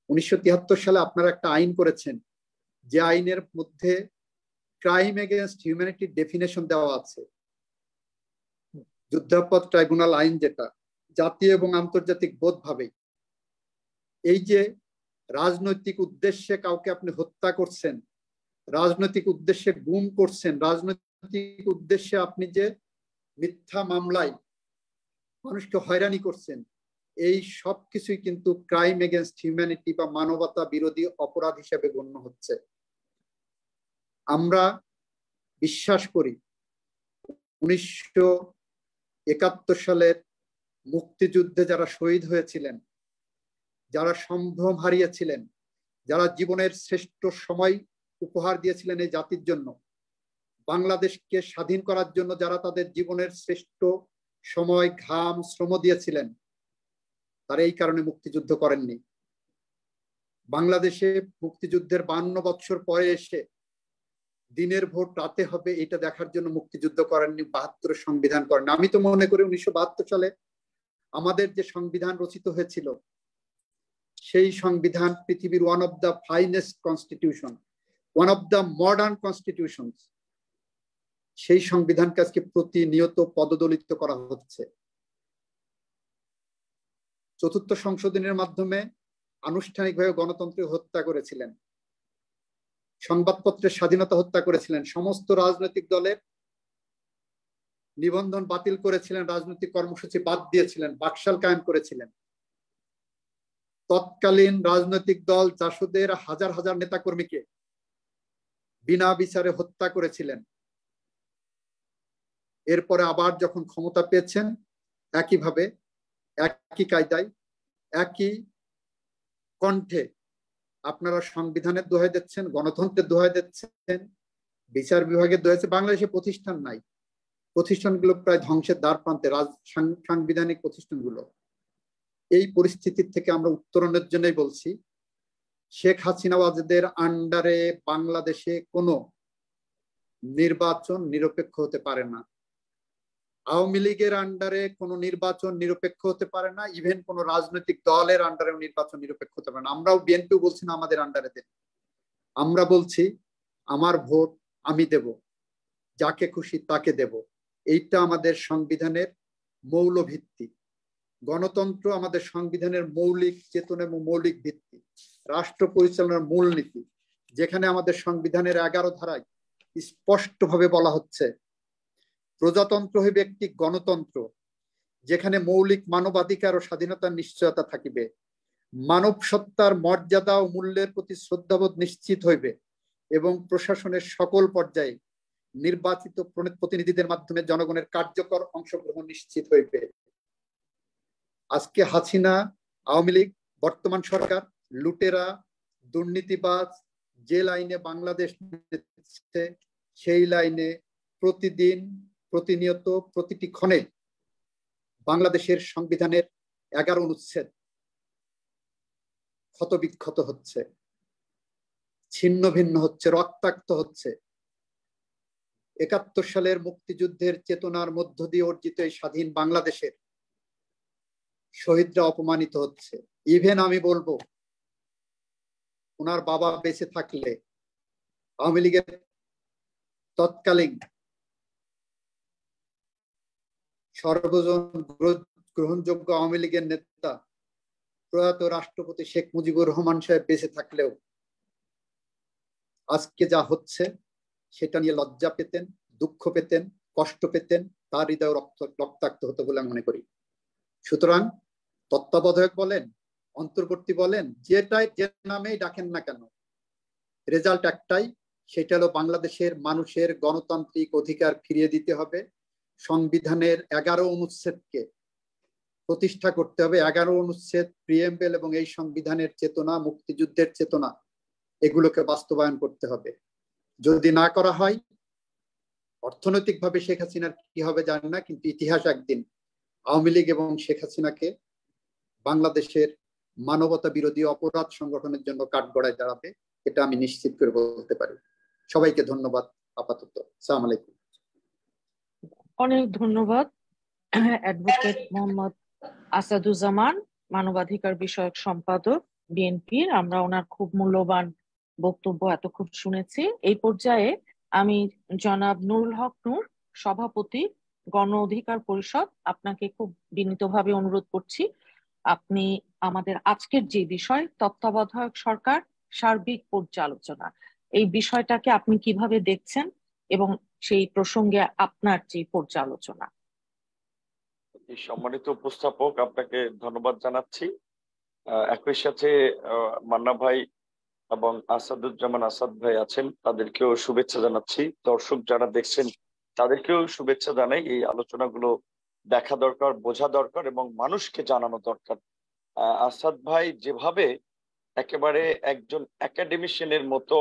1973 সালে আপনারা একটা আইন করেছেন, যে আইনের মধ্যে ক্রাইম এগেইনস্ট হিউম্যানিটির ডেফিনেশন দেওয়া আছে। যুদ্ধাপরাধ ট্রাইব্যুনাল আইন, যেটা জাতীয় এবং আন্তর্জাতিক বোধভাবে এই যে রাজনৈতিক উদ্দেশ্যে কাউকে আপনি হত্যা করছেন, রাজনৈতিক উদ্দেশ্যে গুম করছেন, রাজনৈতিক উদ্দেশ্যে আপনি যে মিথ্যা মামলায় মানুষকে হয়রানি করছেন, এই সব কিছুই কিন্তু ক্রাইম এগেইনস্ট হিউম্যানিটি বা মানবতা বিরোধী অপরাধ হিসেবে গণ্য হচ্ছে। আমরা বিশ্বাস করি 1971 সালের মুক্তিযুদ্ধে যারা শহীদ হয়েছিলেন, যারা সম্ভ্রম হারিয়েছিলেন, যারা জীবনের শ্রেষ্ঠ সময় উপহার দিয়েছিলেন এই জাতির জন্য, বাংলাদেশকে স্বাধীন করার জন্য যারা তাদের জীবনের শ্রেষ্ঠ সময়, ঘাম, শ্রম দিয়েছিলেন, তারা এই কারণে মুক্তিযুদ্ধ করেননি। বাংলাদেশে মুক্তিযুদ্ধের 52 বছর পরে এসে দিনের ভোট রাতে হবে এটা দেখার জন্য মুক্তিযুদ্ধ করেননি, 72 সংবিধান করেন। আমি তো মনে করি 1972 সালে আমাদের যে সংবিধান রচিত হয়েছিল, সেই সংবিধান পৃথিবীর one of the finest constitution, one of the modern constitution. সেই সংবিধানকে আজকে প্রতিনিয়ত পদদলিত করা হচ্ছে। 4র্থ সংশোধনের মাধ্যমে আনুষ্ঠানিকভাবে গণতন্ত্র হত্যা করেছিলেন, সংবাদপত্রের স্বাধীনতা হত্যা করেছিলেন, সমস্ত রাজনৈতিক দলের নিবন্ধন বাতিল করেছিলেন, রাজনৈতিক কর্মসূচি বাদ দিয়েছিলেন, বাকশাল কায়েম করেছিলেন। তৎকালীন রাজনৈতিক দল জাসদের হাজার হাজার নেতাকর্মীকে বিনা বিচারে হত্যা করেছিলেন। এরপরে আবার যখন ক্ষমতা পেয়েছেন, একইভাবে, একই কায়দায়, একই কণ্ঠে আপনারা সংবিধানের দোহাই দিচ্ছেন, গণতন্ত্রের দোহাই দিচ্ছেন, বিচার বিভাগের দোহাই দিচ্ছেন। বাংলাদেশে প্রতিষ্ঠান নাই, প্রতিষ্ঠানগুলো প্রায় ধ্বংসের দ্বার প্রান্তে, সাংবিধানিক প্রতিষ্ঠানগুলো। এই পরিস্থিতির থেকে আমরা উত্তরণের জন্যই বলছি, শেখ হাসিনা ওয়াজেদের আন্ডারে বাংলাদেশে কোনো নির্বাচন নিরপেক্ষ হতে পারে না। আওয়ামী লীগের আন্ডারে কোনো নির্বাচন নিরপেক্ষ হতে পারে না, ইভেন কোনো রাজনৈতিক দলের আন্ডারেও নির্বাচন নিরপেক্ষ হতে পারে না। আমরাও বিএনপিও বলছি না আমাদের আন্ডারে দেন, আমরা বলছি আমার ভোট আমি দেব, যাকে খুশি তাকে দেব, এইটা আমাদের সংবিধানের মৌল ভিত্তি। গণতন্ত্র আমাদের সংবিধানের মৌলিক চেতনা এবং মৌলিক ভিত্তি, রাষ্ট্র পরিচালনার মূলনীতি, যেখানে আমাদের সংবিধানের 11 ধারায় স্পষ্টভাবে বলা হচ্ছে প্রজাতন্ত্র হইবে একটি গণতন্ত্র, যেখানে মৌলিক মানবাধিকার ও স্বাধীনতার নিশ্চয়তা থাকিবে, মানব সত্তার মর্যাদা ও মূল্যের প্রতি শ্রদ্ধাবোধ নিশ্চিত হইবে এবং প্রশাসনের সকল পর্যায়ে নির্বাচিত প্রতিনিধিদের মাধ্যমে জনগণের কার্যকর অংশগ্রহণ নিশ্চিত হইবে। আজকে হাসিনা, আওয়ামী লীগ, বর্তমান সরকার লুটেরা, দুর্নীতিবাজ যে লাইনে বাংলাদেশ সেই লাইনে প্রতিদিন, প্রতিনিয়ত, প্রতিটি ক্ষণে বাংলাদেশের সংবিধানের 11 অনুচ্ছেদ ক্ষতবিক্ষত হচ্ছে, ছিন্ন ভিন্ন হচ্ছে, রক্তাক্ত হচ্ছে। 71 সালের মুক্তিযুদ্ধের চেতনার মধ্য দিয়ে অর্জিত এই স্বাধীন বাংলাদেশের শহীদরা অপমানিত হচ্ছে। ইভেন আমি বলবো ওনার বাবা বেঁচে থাকলে আওয়ামী লীগের তৎকালীন সর্বজন গ্রহণযোগ্য আওয়ামী লীগের নেতা প্রয়াত রাষ্ট্রপতি শেখ মুজিবুর রহমান সাহেব বেঁচে থাকলেও আজকে যা হচ্ছে সেটা নিয়ে লজ্জা পেতেন, দুঃখ পেতেন, কষ্ট পেতেন, তার হৃদয় রক্তাক্ত হতো বলে আমি মনে করি। সুতরাং তত্ত্বাবধায়ক বলেন, অন্তর্বর্তী বলেন, যেটাই যে নামেই ডাকেন না কেন, রেজাল্ট একটাই, সেটা হলো বাংলাদেশের মানুষের গণতান্ত্রিক অধিকার ফিরিয়ে দিতে হবে। সংবিধানের 11 অনুচ্ছেদকে প্রতিষ্ঠা করতে হবে। 11 অনুচ্ছেদ, প্রিএম্বল এবং এই সংবিধানের চেতনা, মুক্তিযুদ্ধের চেতনা, এগুলোকে বাস্তবায়ন করতে হবে। যদি না করা হয়, অর্থনৈতিকভাবে শেখ হাসিনার কি হবে জানি না, কিন্তু ইতিহাস একদিন আওয়ামী লীগ এবং শেখ হাসিনাকে বাংলাদেশের মানবতা বিরোধী অপরাধ সংগঠনের জন্য কাঠগড়ায় দাঁড়াবে, এটা আমি নিশ্চিত করে বলতে পারি। সবাইকে ধন্যবাদ আপাতত। আসসালামু আলাইকুম। অনেক ধন্যবাদ অ্যাডভোকেট মোহাম্মদ আসাদুজ্জামান, মানবাধিকার বিষয়ক সম্পাদক বিএনপির। আমরা ওনার খুব মূল্যবান বক্তব্য এতক্ষণ শুনেছি। এই পর্যায়ে আমি জনাব নুরুল হক নূর, সভাপতি গণ অধিকার পরিষদ, আপনাকে খুব বিনীতভাবে অনুরোধ করছি আপনি আমাদের আজকের যে বিষয় তত্ত্বাবধায়ক সরকার সার্বিক পর্যালোচনা, এই বিষয়টাকে আপনি কিভাবে দেখছেন এবং সেই প্রসঙ্গে আপনার যে পর্যালোচনা। সম্মানিত উপস্থাপক, আপনাকে ধন্যবাদ জানাচ্ছি। একই সাথে মান্না ভাই এবং আসাদুজ্জামান আসাদ ভাই আছেন, তাদেরকেও শুভেচ্ছা জানাচ্ছি। দর্শক যারা দেখছেন তাদেরকেও শুভেচ্ছা জানাই। এই আলোচনাগুলো দেখা দরকার, বোঝা দরকার এবং মানুষকে জানানো দরকার। আসাদ ভাই যেভাবে একেবারে একজন একাডেমিশিয়ানের মতো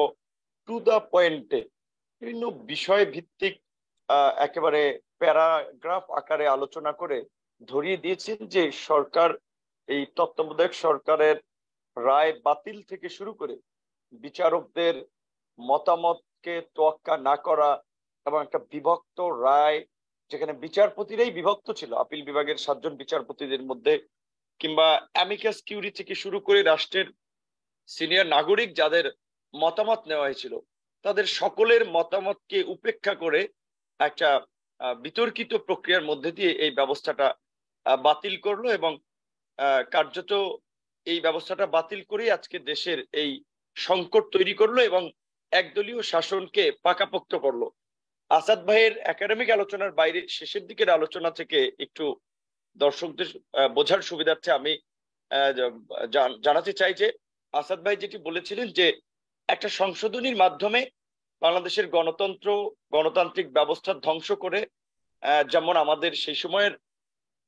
টু দা পয়েন্টে বিভিন্ন বিষয় ভিত্তিক একেবারে প্যারাগ্রাফ আকারে আলোচনা করে ধরিয়ে দিয়েছেন যে সরকার, এই তত্ত্বাবধায়ক সরকারের রায় বাতিল থেকে শুরু করে বিচারকদের মতামতকে তোয়াক্কা না করা এবং একটা বিভক্ত রায়, যেখানে বিচারপতিরাই বিভক্ত ছিল, আপিল বিভাগের 7 জন বিচারপতিদের মধ্যে, কিংবা অ্যামিকাস কিউরি থেকে শুরু করে রাষ্ট্রের সিনিয়র নাগরিক যাদের মতামত নেওয়া হয়েছিল, তাদের সকলের মতামতকে উপেক্ষা করে একটা বিতর্কিত প্রক্রিয়ার মধ্যে দিয়ে এই ব্যবস্থাটা বাতিল করলো এবং কার্যত এই ব্যবস্থাটা বাতিল করে আজকে দেশের এই সংকট তৈরি করলো এবং একদলীয় শাসনকে পাকাপোক্ত করলো। আসাদ ভাইয়ের একাডেমিক আলোচনার বাইরে শেষের দিকের আলোচনা থেকে একটু দর্শকদের বোঝার সুবিধার্থে আমি জানাতে চাই যে আসাদ ভাই যেটি বলেছিলেন যে একটা সংশোধনীর মাধ্যমে বাংলাদেশের গণতন্ত্র, গণতান্ত্রিক ব্যবস্থা ধ্বংস করে, যেমন আমাদের সেই সময়ের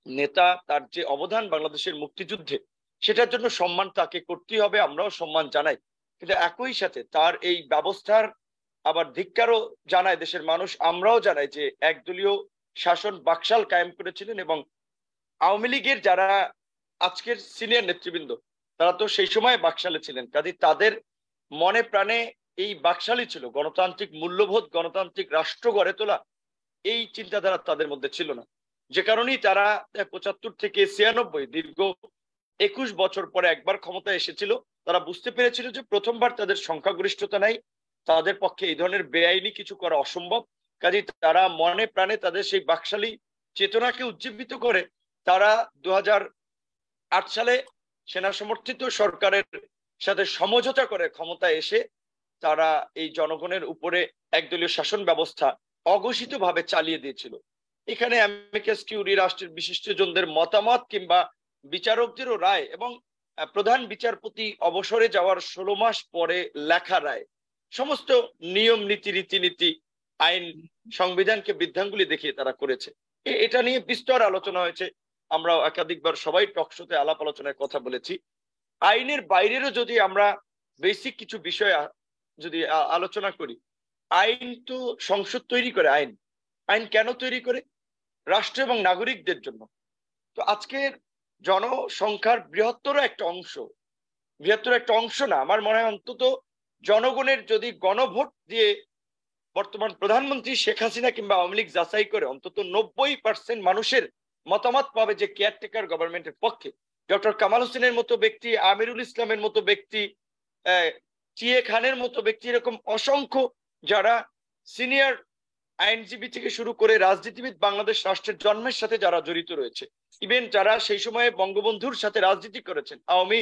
নেতা, তার যে অবদান বাংলাদেশের মুক্তিযুদ্ধে, সেটার জন্য সম্মান তাকে করতেই হবে, আমরাও সম্মান জানাই। কিন্তু একই সাথে তার এই ব্যবস্থার আবার ধিক্কারও জানায় দেশের মানুষ, আমরাও জানাই যে একদলীয় শাসন বাকশাল কায়েম করেছিলেন এবং আওয়ামী লীগের যারা আজকের সিনিয়র নেতৃবৃন্দ, তারা তো সেই সময় বাকশালে ছিলেন, কাজে তাদের মনে প্রাণে এই বাকশালই ছিল। গণতান্ত্রিক মূল্যবোধ, গণতান্ত্রিক রাষ্ট্র গড়ে তোলা, এই চিন্তাধারা তাদের মধ্যে ছিল না। যে কারণেই তারা 75 থেকে 96 দীর্ঘ 21 বছর পরে একবার ক্ষমতায় এসেছিল। তারা বুঝতে পেরেছিল যে প্রথমবার তাদের সংখ্যাগরিষ্ঠতা নাই, তাদের পক্ষে এই ধরনের বেআইনি কিছু করা অসম্ভব কাজে তারা মনে প্রাণে তাদের সেই বাকশালী চেতনাকে উজ্জীবিত করে তারা 2008 সালে সেনা সমর্থিত সরকারের সাথে সমঝোতা করে ক্ষমতায় এসে তারা এই জনগণের উপরে একদলীয় শাসন ব্যবস্থা অঘোষিতভাবে চালিয়ে দিয়েছিল। এখানে অ্যামিকাস কিউরি, রাষ্ট্রের বিশিষ্টজনদের মতামত কিংবা বিচারকদেরও রায় এবং প্রধান বিচারপতি অবসরে যাওয়ার 16 মাস পরে লেখা রায়, সমস্ত নিয়ম নীতি রীতিনীতি আইন সংবিধানকে বৃদ্ধাঙ্গুলি দেখিয়ে তারা করেছে। এটা নিয়ে বিস্তর আলোচনা হয়েছে, আমরা একাধিকবার সবাই টকশোতে আলাপ আলোচনায় কথা বলেছি। আইনের বাইরেরও যদি আমরা বেসিক কিছু বিষয় যদি আলোচনা করি, আইন তো সংসদ তৈরি করে। আইন কেন তৈরি করে? রাষ্ট্র এবং নাগরিকদের জন্য। তো আজকের জনসংখ্যার বৃহত্তর একটা অংশ না, আমার মনে হয় অন্তত জনগণের যদি গণভোট দিয়ে বর্তমান প্রধানমন্ত্রী শেখ হাসিনা কিংবা আওয়ামী লীগ যাচাই করে অন্তত 90% মানুষের মতামত পাবে যে কেয়ারটেকার গভর্নমেন্টের পক্ষে। ডক্টর কামাল হোসেনের মতো ব্যক্তি, আমিরুল ইসলামের মতো ব্যক্তি, টিএ খানের মতো ব্যক্তি, এরকম অসংখ্য যারা সিনিয়র আইনজীবী থেকে শুরু করে রাজনীতিবিদ, বাংলাদেশ রাষ্ট্রের জন্মের সাথে যারা জড়িত রয়েছে, ইভেন যারা সেই সময়ে বঙ্গবন্ধুর সাথে রাজনীতি করেছেন, আওয়ামী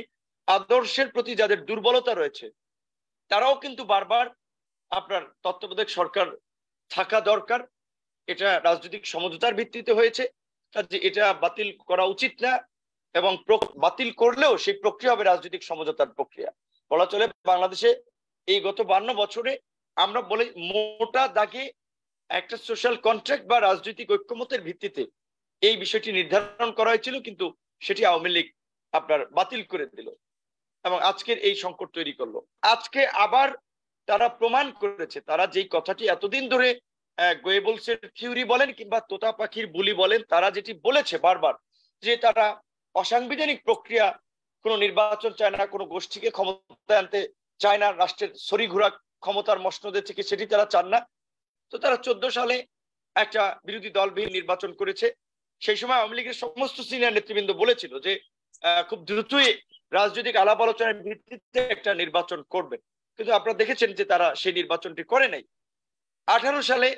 আদর্শের প্রতি যাদের দুর্বলতা রয়েছে, তারাও কিন্তু বারবার আপনার তত্ত্বাবধায়ক সরকার থাকা দরকার, এটা রাজনৈতিক সমঝোতার ভিত্তিতে হয়েছে, কাজে এটা বাতিল করা উচিত না, এবং বাতিল করলেও সেই প্রক্রিয়া হবে রাজনৈতিক সমঝোতার প্রক্রিয়া। বলা চলে বাংলাদেশে এই গত 52 বছরে আমরা বলে মোটা দাগে একটা সোশ্যাল কন্ট্রাক্ট বা রাজনৈতিক ঐক্যমতের ভিত্তিতে এই বিষয়টি নির্ধারণ করা হয়েছিল, কিন্তু সেটি আওয়ামী লীগ আপনার বাতিল করে দিল এবং আজকের এই সংকট তৈরি করলো। আজকে আবার তারা প্রমাণ করেছে, তারা যেই কথাটি এতদিন ধরে গোয়েবলসের থিওরি বলেন কিংবা তোতা পাখির বুলি বলেন, তারা যেটি বলেছে বারবার যে তারা অসাংবিধানিক প্রক্রিয়া, কোনো নির্বাচন চায় না, কোনো গোষ্ঠীকে ক্ষমতায় আনতে চায় না, রাষ্ট্রের ছড়ি ঘোরা ক্ষমতার মসনদে থেকে সেটি তারা চান না। তো তারা 14 সালে একটা বিরোধী দলবিহীন নির্বাচন করেছে। সেই সময় আওয়ামী লীগের সমস্ত সিনিয়র নেতৃবৃন্দ বলেছিল যে খুব দ্রুতই রাজনৈতিক আলাপ আলোচনার ভিত্তিতে একটা নির্বাচন করবে, কিন্তু আপনারা দেখেছেন যে তারা সেই নির্বাচনটি করে নাই। 18 সালে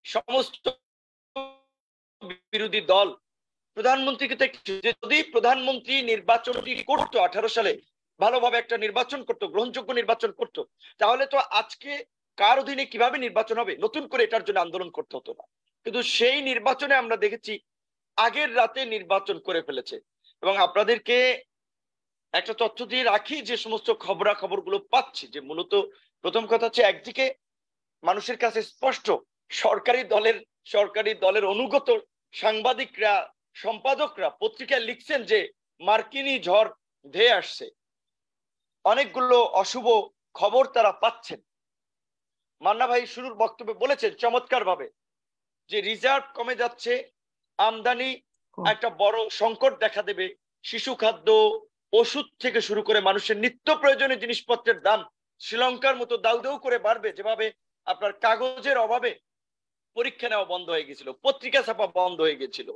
সমস্ত বিরোধী দল প্রধানমন্ত্রীকে, যদি প্রধানমন্ত্রী নির্বাচনটি করতো 18 সালে, ভালোভাবে একটা নির্বাচন করতো, গ্রহণযোগ্য নির্বাচন করতো, তাহলে তো আজকে কার অধীনে কিভাবে নির্বাচন হবে নতুন করে এটার জন্য আন্দোলন করতে হতো না। কিন্তু সেই নির্বাচনে আমরা দেখেছি আগের রাতে নির্বাচন করে ফেলেছে। এবং আপনাদেরকে একটা তথ্য দিয়ে রাখি, যে সমস্ত খবরাখবরগুলো পাচ্ছি, যে মূলত প্রথম কথা হচ্ছে, একদিকে মানুষের কাছে স্পষ্ট সরকারি দলের অনুগত সাংবাদিকরা, সম্পাদকরা পত্রিকায় লিখছেন যে মার্কিনী ঝড় ধেয়ে আসছে, অনেকগুলো অশুভ খবর তারা পাচ্ছেন। মান্না ভাই শুরুর বক্তব্যে বলেছেন চমৎকার ভাবে যে রিজার্ভ কমে যাচ্ছে, আমদানি একটা বড় সংকট দেখা দেবে, শিশু খাদ্য, ওষুধ থেকে শুরু করে মানুষের নিত্য প্রয়োজনীয় জিনিসপত্রের দাম শ্রীলঙ্কার মতো দাউ দাউ করে বাড়বে, যেভাবে আপনার কাগজের অভাবে পরীক্ষা নেওয়া বন্ধ হয়ে গেছিল, পত্রিকা ছাপা বন্ধ হয়ে গেছিল,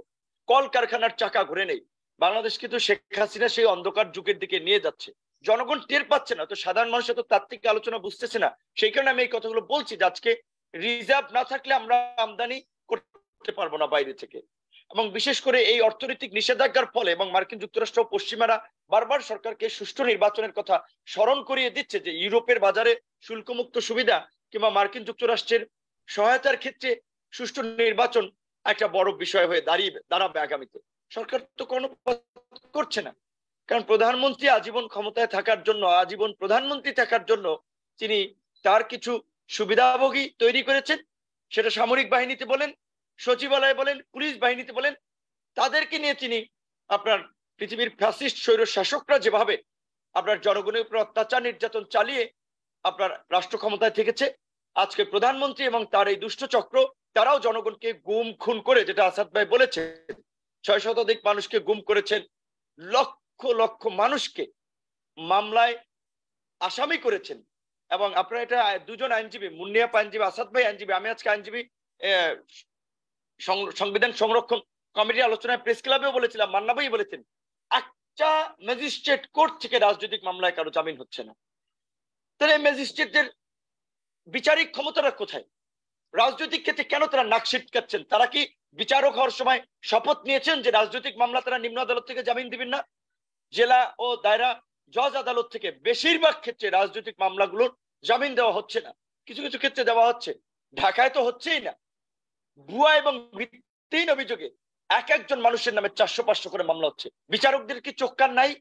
কলকারখানার চাকা ঘুরে নেই। বাংলাদেশ কিন্তু শেখ হাসিনা সেই অন্ধকার যুগের দিকে নিয়ে যাচ্ছে, জনগণ টের পাচ্ছে না, তো সাধারণ মানুষ তো তাত্ত্বিক আলোচনা বুঝতেছে না। সেই কারণে আমি এই কথাগুলো বলছি যে আজকে রিজার্ভ না থাকলে আমরা আমদানি করতে পারবো না বাইরে থেকে, এবং বিশেষ করে এই অর্থনৈতিক নিষেধাজ্ঞার ফলে এবং মার্কিন যুক্তরাষ্ট্র পশ্চিমারা বারবার সরকারকে সুষ্ঠু নির্বাচনের কথা স্মরণ করিয়ে দিচ্ছে, যে ইউরোপের বাজারে শুল্কমুক্ত সুবিধা কিংবা মার্কিন যুক্তরাষ্ট্রের সহায়তার ক্ষেত্রে সুষ্ঠু নির্বাচন একটা বড় বিষয় হয়ে দাঁড়াবে আগামীতে। সরকার তো কোনো করছে না, কারণ প্রধানমন্ত্রী আজীবন ক্ষমতায় থাকার জন্য, আজীবন প্রধানমন্ত্রী থাকার জন্য তিনি তার কিছু সুবিধাভোগী তৈরি করেছেন, সেটা সামরিক বাহিনীতে বলেন, সচিবালয় বলেন, পুলিশ বাহিনীতে বলেন, তাদেরকে নিয়ে তিনি আপনার পৃথিবীর ফ্যাসিস্ট স্বৈর শাসকরা যেভাবে আপনার জনগণের উপর অত্যাচার নির্যাতন চালিয়ে আপনার রাষ্ট্র ক্ষমতায় থেকেছে, আজকে প্রধানমন্ত্রী এবং তার এই দুষ্ট চক্র তারাও জনগণকে গুম খুন করে, যেটা আসাদ ভাই বলেছে 6 শতাধিক মানুষকে গুম করেছেন, লক্ষ লক্ষ মানুষকে মামলায় আসামি করেছেন। এবং আপনারা এটা দুজন আইনজীবী, মুন্নিয়াপ আইনজীবী, আসাদ ভাই আইনজীবী, আমি আজকে আইনজীবী সংবিধান সংরক্ষণ কমিটির আলোচনায় প্রেস ক্লাবেও বলেছিলাম, মান্না ভাই বলেছেন, একটা ম্যাজিস্ট্রেট কোর্ট থেকে রাজনৈতিক মামলায় কারো জামিন হচ্ছে না। তাহলে ম্যাজিস্ট্রেটদের বিচারিক ক্ষমতাটা কোথায়? রাজনৈতিক ক্ষেত্রে কেন তারা নাক ছিটকাচ্ছেন? তারা কি বিচারক হওয়ার সময় শপথ নিয়েছেন যে রাজনৈতিক মামলা তারা নিম্ন আদালত থেকে জামিন দিবেন না? জেলা ও দায়রা জজ আদালত থেকে বেশিরভাগ ক্ষেত্রে রাজনৈতিক মামলাগুলোর জামিন দেওয়া হচ্ছে না, কিছু কিছু ক্ষেত্রে দেওয়া হচ্ছে, ঢাকায় তো হচ্ছেই না। ভুয়া এবং ভিত্তিহীন অভিযোগে এক একজন মানুষের নামে 400-500 করে মামলা হচ্ছে। বিচারকদের কি চোখ কান নাই?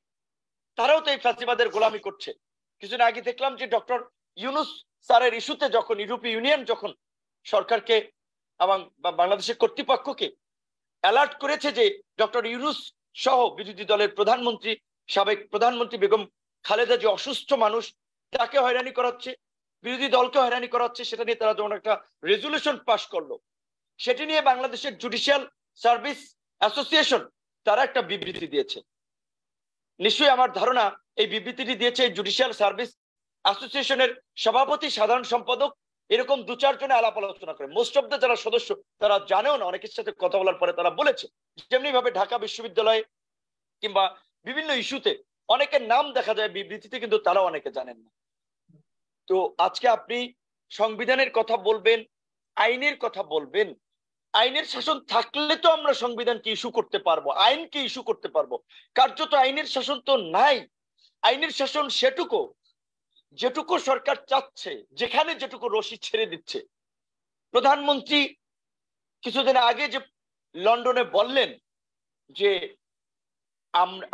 তারাও তো এই ফাঁসিবাদের গোলামি করছে। কিছুদিন আগে দেখলাম যে ডক্টর ইউনুস স্যারের ইস্যুতে যখন ইউরোপীয় ইউনিয়ন যখন সরকারকে এবং বাংলাদেশের কর্তৃপক্ষকে অ্যালার্ট করেছে যে ডক্টর ইউনুস সহ বিরোধী দলের প্রধানমন্ত্রী, সাবেক প্রধানমন্ত্রী বেগম খালেদা যে অসুস্থ মানুষ, তাকে হয়রানি করা হচ্ছে, বিরোধী দলকে হয়রানি করা হচ্ছে, সেটা নিয়ে তারা যখন একটা রেজুলেশন পাস করলো, সেটি নিয়ে বাংলাদেশের জুডিশিয়াল সার্ভিস অ্যাসোসিয়েশন তারা একটা বিবৃতি দিয়েছে। নিশ্চয়ই আমার ধারণা এই বিবৃতিটি দিয়েছে জুডিশিয়াল সার্ভিস অ্যাসোসিয়েশনের সভাপতি, সাধারণ সম্পাদক, এরকম 2-4 জনে আলাপ আলোচনা করে। মোস্ট অফ দ্য যারা সদস্য তারা জানেও না, অনেকের সাথে কথা বলার পরে তারা বলেছে। যেমনি ভাবে ঢাকা বিশ্ববিদ্যালয়ে কিংবা বিভিন্ন ইস্যুতে অনেকের নাম দেখা যায় বিবৃতিতে, কিন্তু তারা অনেকে জানেন না। তো আজকে আপনি সংবিধানের কথা বলবেন, আইনের কথা বলবেন। আইনের শাসন থাকলে তো আমরা সংবিধানকে ইস্যু করতে পারবো, আইনকে ইস্যু করতে পারবো। কার্যত আইনের শাসন তো নাই। আইনের শাসন সেটুকু যেটুকু সরকার চাচ্ছে, যেখানে যেটুকু রশি ছেড়ে দিচ্ছে। প্রধানমন্ত্রী কিছুদিন আগে যে লন্ডনে বললেন যে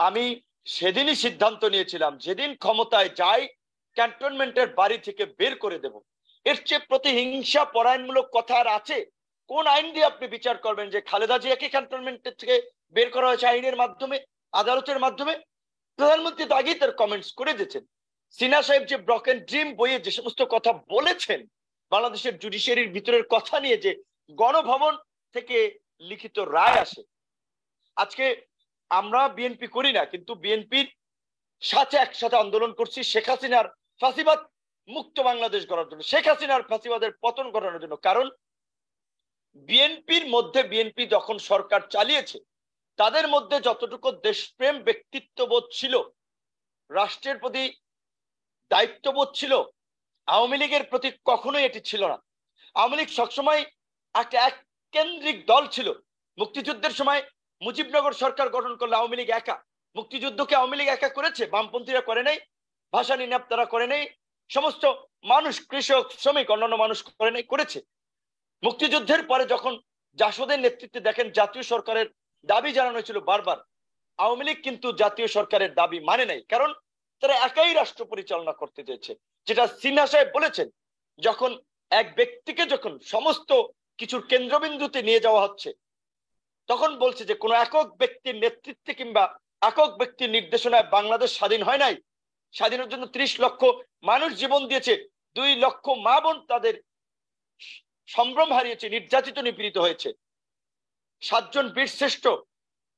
আমি সেদিনই সিদ্ধান্ত নিয়েছিলাম, যেদিন ক্ষমতায় যাই ক্যান্টনমেন্টের বাড়ি থেকে বের করে দেব। এর চেয়ে প্রতিহিংসা পরায়ণমূলক কথা আর আছে? কোন আইন দিয়ে আপনি বিচার করবেন যে খালেদা জিয়াকে ক্যান্টনমেন্টের থেকে বের করা হয়েছে আইনের মাধ্যমে, আদালতের মাধ্যমে? প্রধানমন্ত্রী তো আগেই তার কমেন্টস করে দিয়েছেন। সিনহা সাহেব যে ব্রকেন ড্রিম বইয়ে যে সমস্ত কথা বলেছেন বাংলাদেশের জুডিশিয়ারির ভিতরের কথা নিয়ে, যে গণভবন থেকে লিখিত রায় আসে। আজকে আমরা বিএনপি করি না, কিন্তু বিএনপির সাথে একসাথে আন্দোলন করছি শেখ হাসিনার ফাঁসিবাদ মুক্ত বাংলাদেশ গড়ার জন্য, শেখ হাসিনার ফাঁসিবাদের পতন ঘটানোর জন্য। কারণ বিএনপির মধ্যে, বিএনপি যখন সরকার চালিয়েছে, তাদের মধ্যে যতটুকু দেশপ্রেম, ব্যক্তিত্ববোধ ছিল, রাষ্ট্রের প্রতি দায়িত্ববোধ ছিল, আওয়ামী লীগের প্রতি কখনোই এটি ছিল না। আওয়ামী লীগ সবসময় একটা এক কেন্দ্রিক দল ছিল। মুক্তিযুদ্ধের সময় মুজিবনগর সরকার গঠন করলে আওয়ামী লীগ একা। মুক্তিযুদ্ধকে আওয়ামী লীগ একা করেছে, বামপন্থীরা করে নাই, ভাসানী নেপ্তারা করে নাই, সমস্ত মানুষ, কৃষক, শ্রমিক, অন্যান্য মানুষ করে নাই, করেছে। মুক্তিযুদ্ধের পরে যখন জাসদের নেতৃত্বে দেখেন জাতীয় সরকারের দাবি জানানো হয়েছিল বারবার, আওয়ামী লীগ কিন্তু জাতীয় সরকারের দাবি মানে নাই। কারণ তারা একাই রাষ্ট্র পরিচালনা করতে চেয়েছে। যেটা সিনহা সাহেব বলেছেন, যখন এক ব্যক্তিকে যখন সমস্ত কিছুর কেন্দ্রবিন্দুতে নিয়ে যাওয়া হচ্ছে, তখন বলছে যে কোনো একক ব্যক্তির নেতৃত্বে কিংবা একক ব্যক্তির নির্দেশনায় বাংলাদেশ স্বাধীন হয় নাই। স্বাধীনের জন্য 30 লক্ষ মানুষ জীবন দিয়েছে, 2 লক্ষ মা বোন তাদের সম্ভ্রম হারিয়েছে, নির্যাতিত, নিপীড়িত হয়েছে। 7 জন বীর শ্রেষ্ঠ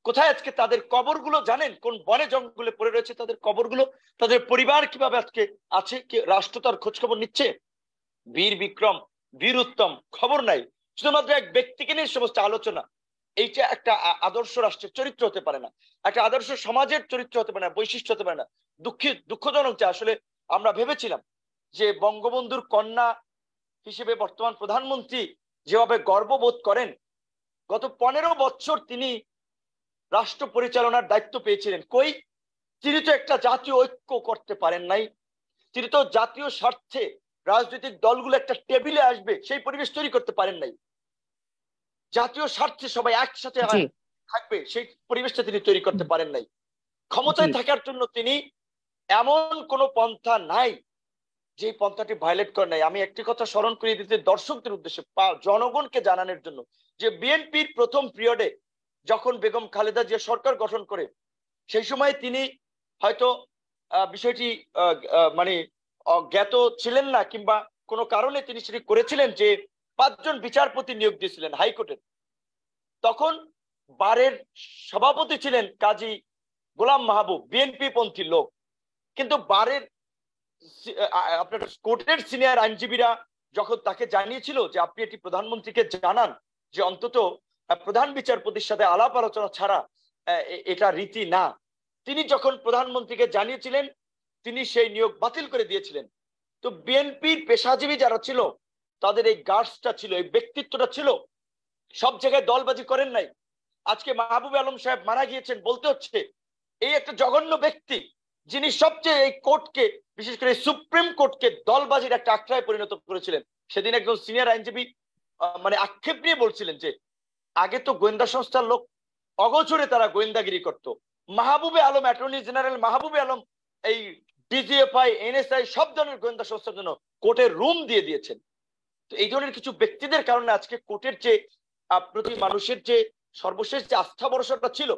কোথায় আজকে? তাদের কবরগুলো জানেন কোন বনে জঙ্গলে পড়ে রয়েছে? তাদের কবরগুলো, তাদের পরিবার কিভাবে আজকে আছে? রাষ্ট্র তার খোঁজ খবর নিচ্ছে? বীর বিক্রম, বীর উত্তম খবর নাই। শুধুমাত্র এক ব্যক্তিকে নিয়ে সমস্ত আলোচনা। এইটা একটা আদর্শ রাষ্ট্রের চরিত্র হতে পারে না, একটা আদর্শ সমাজের চরিত্র হতে পারে না, বৈশিষ্ট্য হতে পারে না। দুঃখজনক যে আসলে আমরা ভেবেছিলাম যে বঙ্গবন্ধুর কন্যা হিসেবে বর্তমান প্রধানমন্ত্রী যেভাবে গর্ববোধ করেন, গত 15 বছর তিনি রাষ্ট্র পরিচালনার দায়িত্ব পেয়েছিলেন, কই? তিনি তো একটা জাতীয় ঐক্য করতে পারেন নাই। তিনি তো জাতীয় স্বার্থে রাজনৈতিক দলগুলো একটা টেবিলে আসবে সেই পরিবেশ তৈরি করতে পারেন নাই। জাতীয় স্বার্থে সবাই একসাথে থাকবে সেই পরিবেশটা তিনি তৈরি করতে পারেন নাই। ক্ষমতায় থাকার জন্য তিনি এমন কোন পন্থা নাই যে পন্থাটি ভায়োলেট করে নাই। আমি একটি কথা স্মরণ করিয়ে দিতে দর্শকদের উদ্দেশ্যে, জনগণকে জানানোর জন্য, যে বিএনপির প্রথম পিরিয়ডে যখন বেগম খালেদা জিয়া সরকার গঠন করে, সেই সময় তিনি হয়তো বিষয়টি মানে জ্ঞাত ছিলেন না, কিংবা কোনো কারণে তিনি সেটি করেছিলেন যে 5 জন বিচারপতি নিয়োগ দিয়েছিলেন হাইকোর্টের। তখন বারের সভাপতি ছিলেন কাজী গোলাম মাহবুব, বিএনপি পন্থী লোক। কিন্তু বারের আপনার কোর্টের সিনিয়র আইনজীবীরা যখন তাকে জানিয়েছিল যে আপনি এটি প্রধানমন্ত্রীকে জানান যে অন্তত প্রধান বিচারপতির সাথে আলাপ আলোচনা ছাড়া এটা রীতি না, তিনি যখন প্রধানমন্ত্রীকে জানিয়েছিলেন, তিনি সেই নিয়োগ বাতিল করে দিয়েছিলেন। তো বিএনপির পেশাজীবী যারা ছিল তাদের এই গার্ডসটা ছিল, এই ব্যক্তিত্বটা ছিল। সব জায়গায় দলবাজি করেন নাই। আজকে মাহবুব আলম সাহেব মারা গিয়েছেন বলতে হচ্ছে এই একটা জঘন্য ব্যক্তি যিনি সবচেয়ে এই কোর্টকে, বিশেষ করে সুপ্রিম কোর্টকে দলবাজির একটা আখড়ায় পরিণত করেছিলেন। সেদিন একজন সিনিয়র আইনজীবী মানে আক্ষেপ নিয়ে বলছিলেন যে আগে তো গোয়েন্দা সংস্থার লোক অগোচরে তারা গোয়েন্দাগিরি করত। মাহবুবে আলম, অ্যাটর্নি জেনারেল মাহবুবে আলম এই ডিজিএফআই, এনএসআই সব ধরনের গোয়েন্দা সংস্থার জন্য কোর্টের রুম দিয়ে দিয়েছেন। তো এই ধরনের কিছু ব্যক্তিদের কারণে আজকে কোর্টের যে প্রতি মানুষের যে সর্বশেষ যে আস্থা ভরসাটা ছিল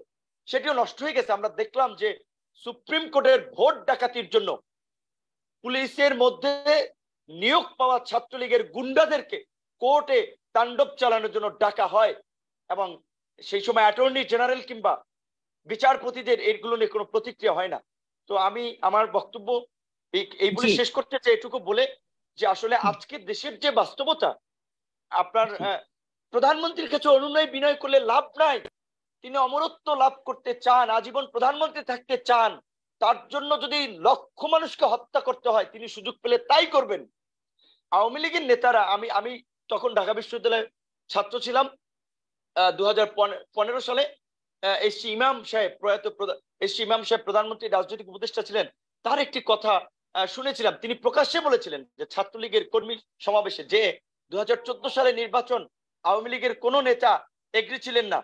সেটিও নষ্ট হয়ে গেছে। আমরা দেখলাম যে সুপ্রিম কোর্টের ভোট ডাকাতির জন্য পুলিশের মধ্যে নিয়োগ পাওয়া ছাত্রলীগের গুন্ডাদেরকে কোর্টে তাণ্ডব চালানোর জন্য ডাকা হয়, এবং সেই সময় অ্যাটর্নি জেনারেল কিংবা বিচারপতিদের এইগুলো নিয়ে কোনো প্রতিক্রিয়া হয় না। তো আমি আমার বক্তব্য এই বলে শেষ করতে চাই, এটুকু বলে যে আসলে আজকে দেশের যে বাস্তবতা, আপনার প্রধানমন্ত্রীর কাছে অনুনয় বিনয় করলে লাভ নাই। তিনি অমরত্ব লাভ করতে চান, আজীবন প্রধানমন্ত্রী থাকতে চান, তার জন্য যদি লক্ষ মানুষকে হত্যা করতে হয় তিনি সুযোগ পেলে তাই করবেন। আওয়ামী লীগের নেতারা, আমি তখন ঢাকা বিশ্ববিদ্যালয়ের ছাত্র ছিলাম, 2015 সালে এসসি ইমাম সাহেব, প্রয়াত এসসি ইমাম সাহেব প্রধানমন্ত্রী রাজনৈতিক উপদেষ্টা ছিলেন, তার একটি কথা শুনেছিলাম। তিনি প্রকাশ্যে বলেছিলেন যে ছাত্রলীগের কর্মী সমাবেশে যে 2014 সালে নির্বাচন আওয়ামী লীগের কোন নেতা এগ্রি ছিলেন না,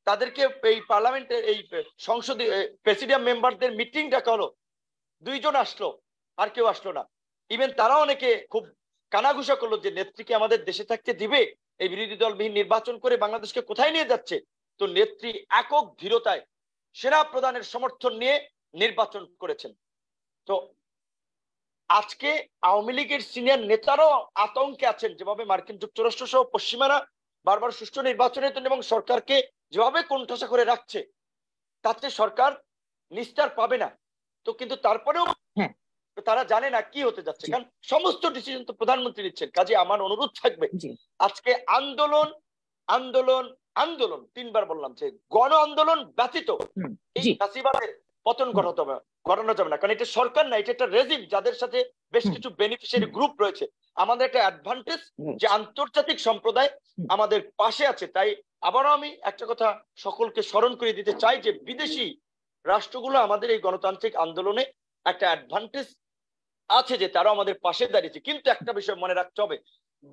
তাদেরকে এই পার্লামেন্টের এই সংসদে প্রেসিডিয়াম মেম্বারদের মিটিং ডাকা হলো, 2 জন আসলো, আর কেউ আসলো না। ইভেন তারা অনেকে খুব কানাঘুষা করলো যে নেত্রীকে আমাদের দেশে থাকতে দিবে, এই বিরোধী দলবিহীন নির্বাচন করে বাংলাদেশকে কোথায় নিয়ে যাচ্ছে। তো নেত্রী একক ধীরতায় সেনা প্রধানের সমর্থন নিয়ে নির্বাচন করেছেন। তো আজকে আওয়ামী লীগের সিনিয়র নেতারাও আতঙ্কে আছেন, যেভাবে মার্কিন যুক্তরাষ্ট্র সহ পশ্চিমারা বারবার সুষ্ঠু নির্বাচনের জন্য এবং সরকারকে যেভাবে কোণঠাসা করে রাখছে, তাতে সরকার নিস্তার পাবে না। তো কিন্তু তারপরেও তারা জানে না কি হতে যাচ্ছে, কারণ সমস্ত ডিসিশন তো প্রধানমন্ত্রী নিচ্ছেন। কাজে আমার অনুরোধ থাকবে আজকে আন্দোলন আন্দোলন আন্দোলন, 3 বার বললাম যে গণ আন্দোলন ব্যতীত এই ফাঁসিবাদের পতন ঘটানো যাবে না। কারণ এটা সরকার না, এটা একটা রেজিম যাদের সাথে বেশ কিছু বেনিফিশিয়ারি গ্রুপ রয়েছে। আমাদের একটা অ্যাডভান্টেজ যে আন্তর্জাতিক সম্প্রদায় আমাদের পাশে আছে। তাই আবারও আমি একটা কথা সকলকে স্মরণ করে দিতে চাই যে বিদেশি রাষ্ট্রগুলো আমাদের এই গণতান্ত্রিক আন্দোলনে একটা অ্যাডভান্টেজ আছে যে তারা আমাদের পাশে দাঁড়িয়েছে। কিন্তু একটা বিষয় মনে রাখতে হবে,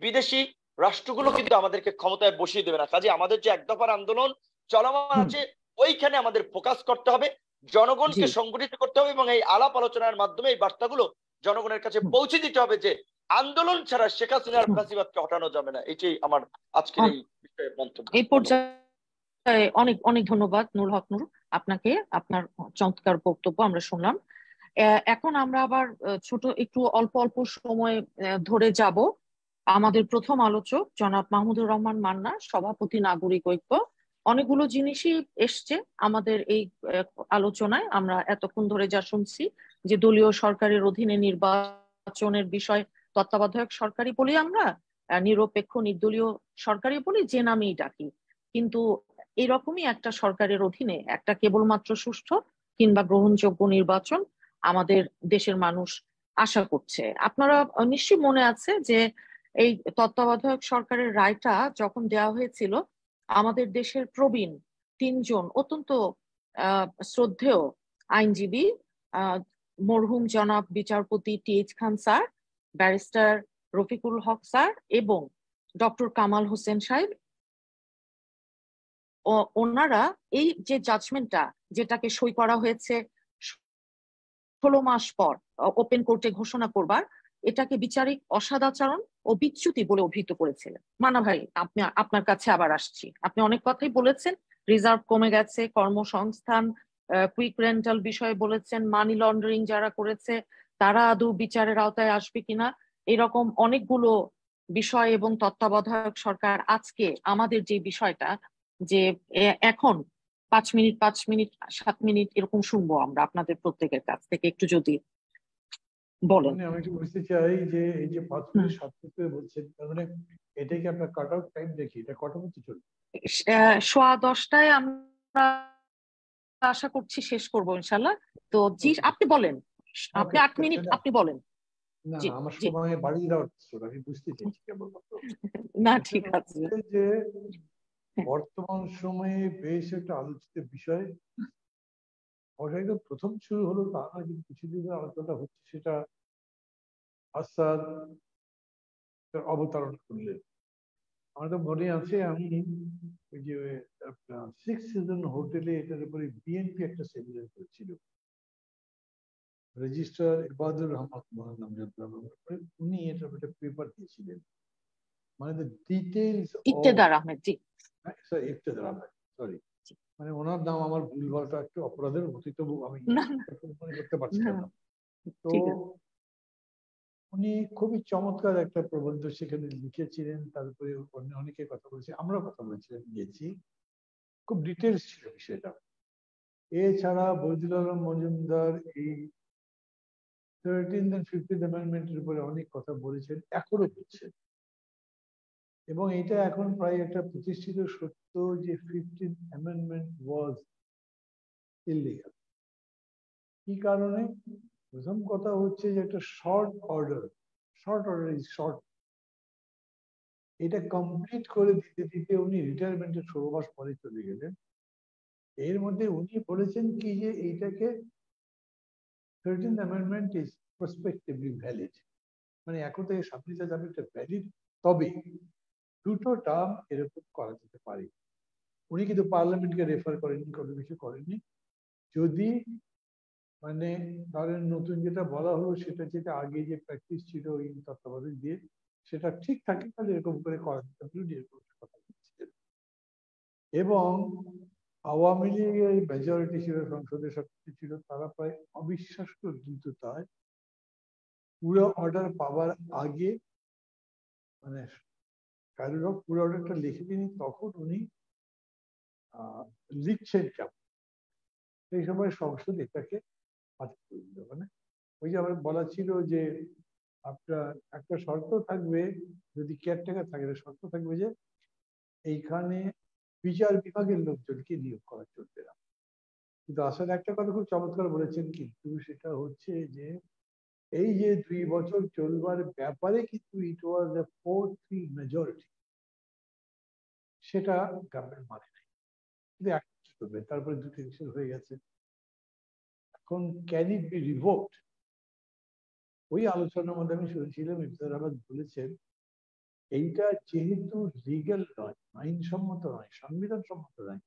বিদেশি রাষ্ট্রগুলো কিন্তু আমাদেরকে ক্ষমতায় বসিয়ে দেবে না। কাজে আমাদের যে 1 দফার আন্দোলন চলমান আছে ওইখানে আমাদের ফোকাস করতে হবে, জনগণকে সংগঠিত করতে হবে এবং এই আলাপ আলোচনার মাধ্যমে এই বার্তাগুলো জনগণের কাছে পৌঁছে দিতে হবে যে আন্দোলন ছাড়া শেখ হাসিনার ফ্যাসিবাদকে হটানো যাবে না। এটাই আমার আজকের এই বিষয়ে মন্তব্য। এই পর্যায়ে অনেক অনেক ধন্যবাদ নুরুল হক নূর, আপনাকে আপনার চমৎকার বক্তব্য আমরা শুনলাম। এখন আমরা আবার ছোট একটু অল্প অল্প সময় ধরে যাব আমাদের প্রথম আলোচক জনাব মাহমুদুর রহমান মান্না, সভাপতি নাগরিক ঐক্য। অনেকগুলো জিনিসই এসছে আমাদের এই আলোচনায়। আমরা এতক্ষণ ধরে যা শুনছি যে দলীয় সরকারের অধীনে নির্বাচনের বিষয় তত্ত্বাবধায়ক সরকারি বলি, আমরা নিরপেক্ষ নির্দলীয় সরকারি বলি, যে নামেই ডাকি, কিন্তু এরকমই একটা সরকারের অধীনে একটা কেবলমাত্র সুষ্ঠু কিংবা গ্রহণযোগ্য নির্বাচন আমাদের দেশের মানুষ আশা করছে। আপনারা নিশ্চয়ই মনে আছে যে এই তত্ত্বাবধায়ক সরকারের রায়টা যখন দেওয়া হয়েছিল, আমাদের দেশের প্রবীণ 3 জন অত্যন্ত শ্রদ্ধেয় আইনজীবী, মরহুম জনাব বিচারপতি টি.এইচ. খান স্যার, ব্যারিস্টার রফিকুল হক স্যার এবং ডক্টর কামাল হোসেন সাহেব, ওনারা এই যে জাজমেন্টটা যেটাকে সই করা হয়েছে 16 মাস পর ওপেন কোর্টে ঘোষণা করবার, এটাকে বিচারিক অসদাচরণ ও বিচ্যুতি বলে অভিহিত করেছিলেন। মানা ভাই, আপনার কাছে আবার আসছি। আপনি অনেক কথাই বলেছেন, রিজার্ভ কমে গেছে, কর্মসংস্থান, কুইক রেন্টাল বিষয়ে বলেছেন, মানি লন্ডারিং যারা করেছে তারা আদৌ বিচারের আওতায় আসবে কিনা, এরকম অনেকগুলো বিষয়। এবং তত্ত্বাবধায়ক সরকার আজকে আমাদের যে বিষয়টা, যে এখন 5 মিনিট 7 মিনিট এরকম শুনবো আমরা আপনাদের প্রত্যেকের কাছ থেকে, একটু যদি বলেন। আমি একটু বুঝতে চাই যে এই যে 5 মিনিট 7 মিনিট বলছেন, তার মানে এটা কি আপনার কাট আউট টাইম দেখি এটা কত মতো চলবে? 10:15 আমরা আশা করছি শেষ করবো ইনশাল্লাহ। তো জি আপনি বলেন, আপনি 8 মিনিট আপনি বলেন। না জি আমার জি সময় বাড়িয়ে দেওয়ার প্রশ্ন আমি বুঝতে চাইছি কেবলমাত্র না ঠিক আছে যে হ্যাঁ। বর্তমান সময়ে বেশ একটা আলোচিত বিষয় একদম প্রথম শুরু হলো তা না, কিন্তু কিছুদিন আলোচনা হচ্ছে, সেটা আসাদ অবতারণা করলেন। আমার তো মনে আছে আমি ওই যে আপনার 6 সিজন হোটেলে এটার উপরে বিএনপি একটা সেমিনার করেছিল, রেজিস্ট্রার ইবাদুর রহমান মহান নাম জানতাম, উনি এটার একটা পেপার দিয়েছিলেন, মানে the details of Iqtedar Ahmed ji Iftekhar Ahmed, sorry, মানে ওনার নাম আমার ভুলভালটা একটু অপরাধের মতোই, তবু আমি না মনে করতে না পারছিলাম না। তো ঠিক আছে উনি খুবই চমৎকার একটা প্রবন্ধ সেখানে লিখেছিলেন, তারপরে অনেকে কথা বলেছে, আমরা কথা বলেছিলাম, গিয়েছি, খুব ডিটেলস ছিল বিষয়টা। এছাড়া বদিউল আলম মজুমদার এই 13th and 15th অ্যামেন্ডমেন্টের উপরে অনেক কথা বলেছেন, এখনো বলছেন, এবং এটা এখন প্রায় একটা প্রতিষ্ঠিত সত্য যে 15th অ্যামেন্ডমেন্ট ওয়াজ ইললিগাল। কি কারণে? প্রথম কথা হচ্ছে যে একটা শর্ট অর্ডার ইজ শর্ট, এটা কমপ্লিট করে দিতে দিতে উনি রিটায়ারমেন্টের 16 মাস পরে চলে গেলেন। এর মধ্যে উনি বলেছেন কি যে এইটাকে 13th অ্যামেন্ডমেন্ট ইজ প্রসপেক্টিভলি ভ্যালিড, মানে এখন থেকে সামনে যাবে এটা ভ্যালিড, তবে দুটো টার্ম এরকম করা যেতে পারে। উনি কিন্তু পার্লামেন্টকে রেফার করেননি, কোনো কিছু করেননি। যদি মানে ধরেন নতুন যেটা বলা হলো সেটা যেটা আগে যে প্র্যাকটিস ছিল ওই তত্ত্বাবধান দিয়ে সেটা ঠিক থাকে, তাহলে এরকম করে করা যেতে পারে, এরকম কথা বলছিলেন। এবং আওয়ামী লীগের মেজরিটি ছিল, সংসদের সবকিছু ছিল, তারা প্রায় অবিশ্বাস্য দ্রুততায় পুরো অর্ডার পাওয়ার আগে, মানে কারোর পুরো অর্ডারটা লিখে দিন, তখন উনি লিখছেন কেমন, সেই সময় সংসদ এটাকে বাতিল করে দিল। মানে ওই যে আমার বলা ছিল যে আপনার একটা শর্ত থাকবে, যদি কেয়ারটেকার থাকে শর্ত থাকবে যে এইখানে বিচার বিভাগের লোকজনকে নিয়োগ করা চলবে না। কিন্তু আসলে একটা কথা খুব চমৎকার বলেছেন, কিন্তু সেটা হচ্ছে যে এই যে 2 বছর চলবার ব্যাপারে কিন্তু ইট ওয়াজ এ 4-3 মেজরিটি, সেটা গভর্নমেন্ট মানে নাই। কিন্তু এখন কি করবে, তারপরে 2-3 বছর হয়ে গেছে, এখন ক্যান ইট বি রিভোকড? ওই আলোচনার মধ্যে আমি শুনেছিলাম ইফতেখার আহমেদ বলেছেন এইটা যেহেতু লিগ্যাল নয়, আইনসম্মত নয়, সংবিধান সম্মত নয়,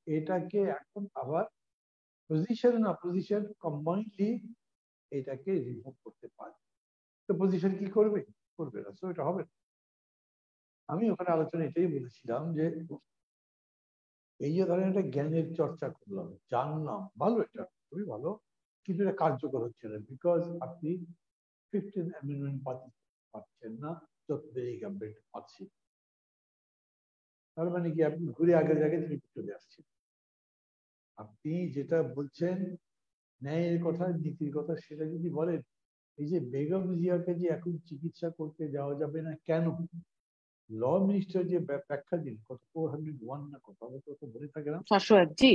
এটাকে এখন আবার পজিশন না পজিশন কম্বাইন্ডলি এটাকে রিমুভ করতে পারে। তো পজিশন কি করবে? করবে না, সো এটা হবে না। আমি ওখানে আলোচনা এটাই বলেছিলাম যে এই যে ধরেন একটা জ্ঞানের চর্চা করলাম, জানলাম, ভালো, এটা খুবই ভালো, কিন্তু এটা কার্যকর হচ্ছে না, বিকজ আপনি 15th অ্যামেন্ডমেন্ট পাচ্ছেন না যতদিন এই গভর্নমেন্ট আছে। তার মানে কি আপনি ঘুরে আগের জায়গায় ফিরে চলে আসছেন। আপনি যেটা বলছেন ন্যায়ের কথা, নীতির কথা, সেটা যদি বলেন, এই যে বেগম জিয়াকে যে এখন চিকিৎসা করতে যাওয়া যাবে না কেন, ল মিনিস্টার যে ব্যাখ্যা দিন, কত 401 না কত বলে থাকে না, 401 জি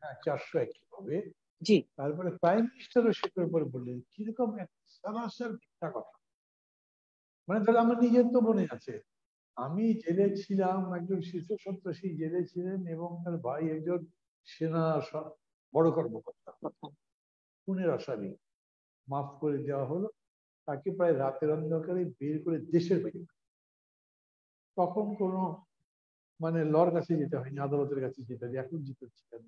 হ্যাঁ 401 হবে। জি তারপরে প্রাইম মিনিস্টারও সেটার উপরে বললেন, কিরকম সরাসরি মিথ্যা কথা। মানে ধরো আমার নিজের তো মনে আছে, আমি জেলে ছিলাম, একজন শীর্ষ সন্ত্রাসী জেলে ছিলেন এবং তার ভাই একজন সেনা বড় কর্মকর্তা, খুনের আসামি, মাফ করে দেওয়া হলো, তাকে প্রায় রাতের অন্ধকারে বের করে দেশের বাইরে। তখন কোনো মানে লর কাছে যেতে হয়নি, আদালতের কাছে যেতে হয়, এখন জিতেছিলেন।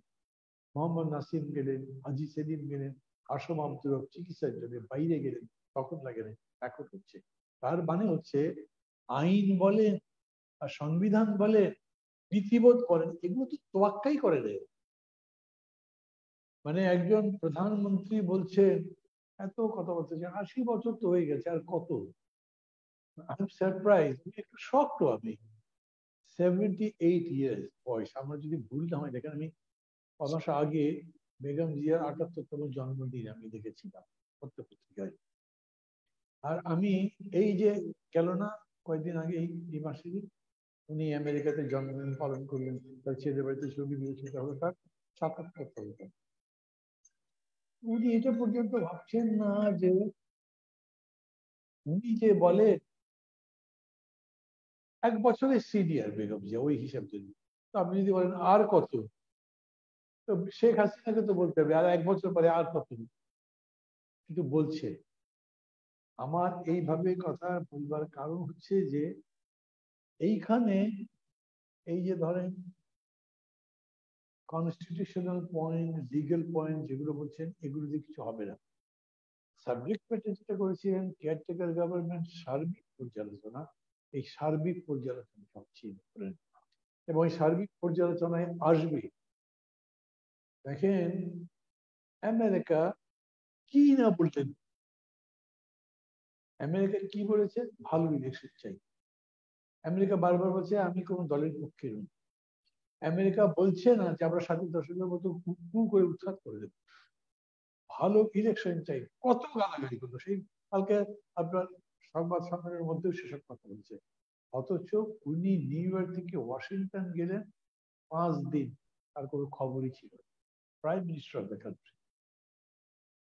মোহাম্মদ নাসিম গেলেন, হাজি সেলিম গেলেন, আসম আব্দুর রব চিকিৎসার জন্য বাইরে গেলেন, তখন লাগে না, এখন হচ্ছে। তার মানে হচ্ছে আইন বলেন আর সংবিধান বলেন, নীতিবোধ করেন, এগুলো তো তোয়াক্কাই করে দেয়। মানে একজন প্রধানমন্ত্রী বলছেন, এত কথা বলতেছে, 80 বছর তো হয়ে গেছে, আর কত? আমি সারপ্রাইজ, একটু শক্ট আমি। 78 ইয়ার্স বয়স, আমরা যদি ভুল না হয়, দেখেন আমি 5 মাস আগে বেগম জিয়ার 78তম জন্মদিন আমি দেখেছিলাম পত্রপত্রিকায়। আর আমি এই যে গেল না কয়েকদিন আগে, এই মাসেরই উনি আমেরিকাতে জন্মদিন পালন করলেন, তার ছেলের বাড়িতে ছবি দিয়েছেন, তাহলে তার 77তম। উনি এটা পর্যন্ত ভাবছেন না যে উনি যে বলে 1 বছরের সিনিয়র বেগম জিয়া ওই হিসাব যদি, তো আপনি যদি বলেন আর কত, তো শেখ হাসিনাকে তো বলতে হবে আর 1 বছর পরে আর কত, কিন্তু বলছে। আমার এইভাবে কথা বলবার কারণ হচ্ছে যে এইখানে এই যে ধরেন কনস্টিটিউশনাল পয়েন্ট, লিগ্যাল পয়েন্ট যেগুলো বলছেন, এগুলো দিয়ে কিছু হবে না। সাবজেক্ট ম্যাটার যেটা করেছিলেন কেয়ারটেকার গভর্নমেন্ট সার্বিক পর্যালোচনা, এই সার্বিক পর্যালোচনা সবচেয়ে ইম্পর্টেন্ট, এবং এই সার্বিক পর্যালোচনায় আসবে। দেখেন আমেরিকা কি না বলতেন, আমেরিকা কি বলেছে, ভালো ইলেকশন চাই। আমেরিকা বারবার বলছে আমি কোনো দলের পক্ষে নই। আমেরিকা বলছে না যে আমরা 60 দশকের মতো কু করে উৎখাত করে দেবো, ভালো ইলেকশন চাই। কত গালাগালি করলো, সেই কালকে আপনার সংবাদ সম্মেলনের মধ্যেও সেসব কথা বলছে। অথচ উনি নিউ ইয়র্ক থেকে ওয়াশিংটন গেলেন 5 দিন, তার কোনো খবরই ছিল না, prime minister of the country.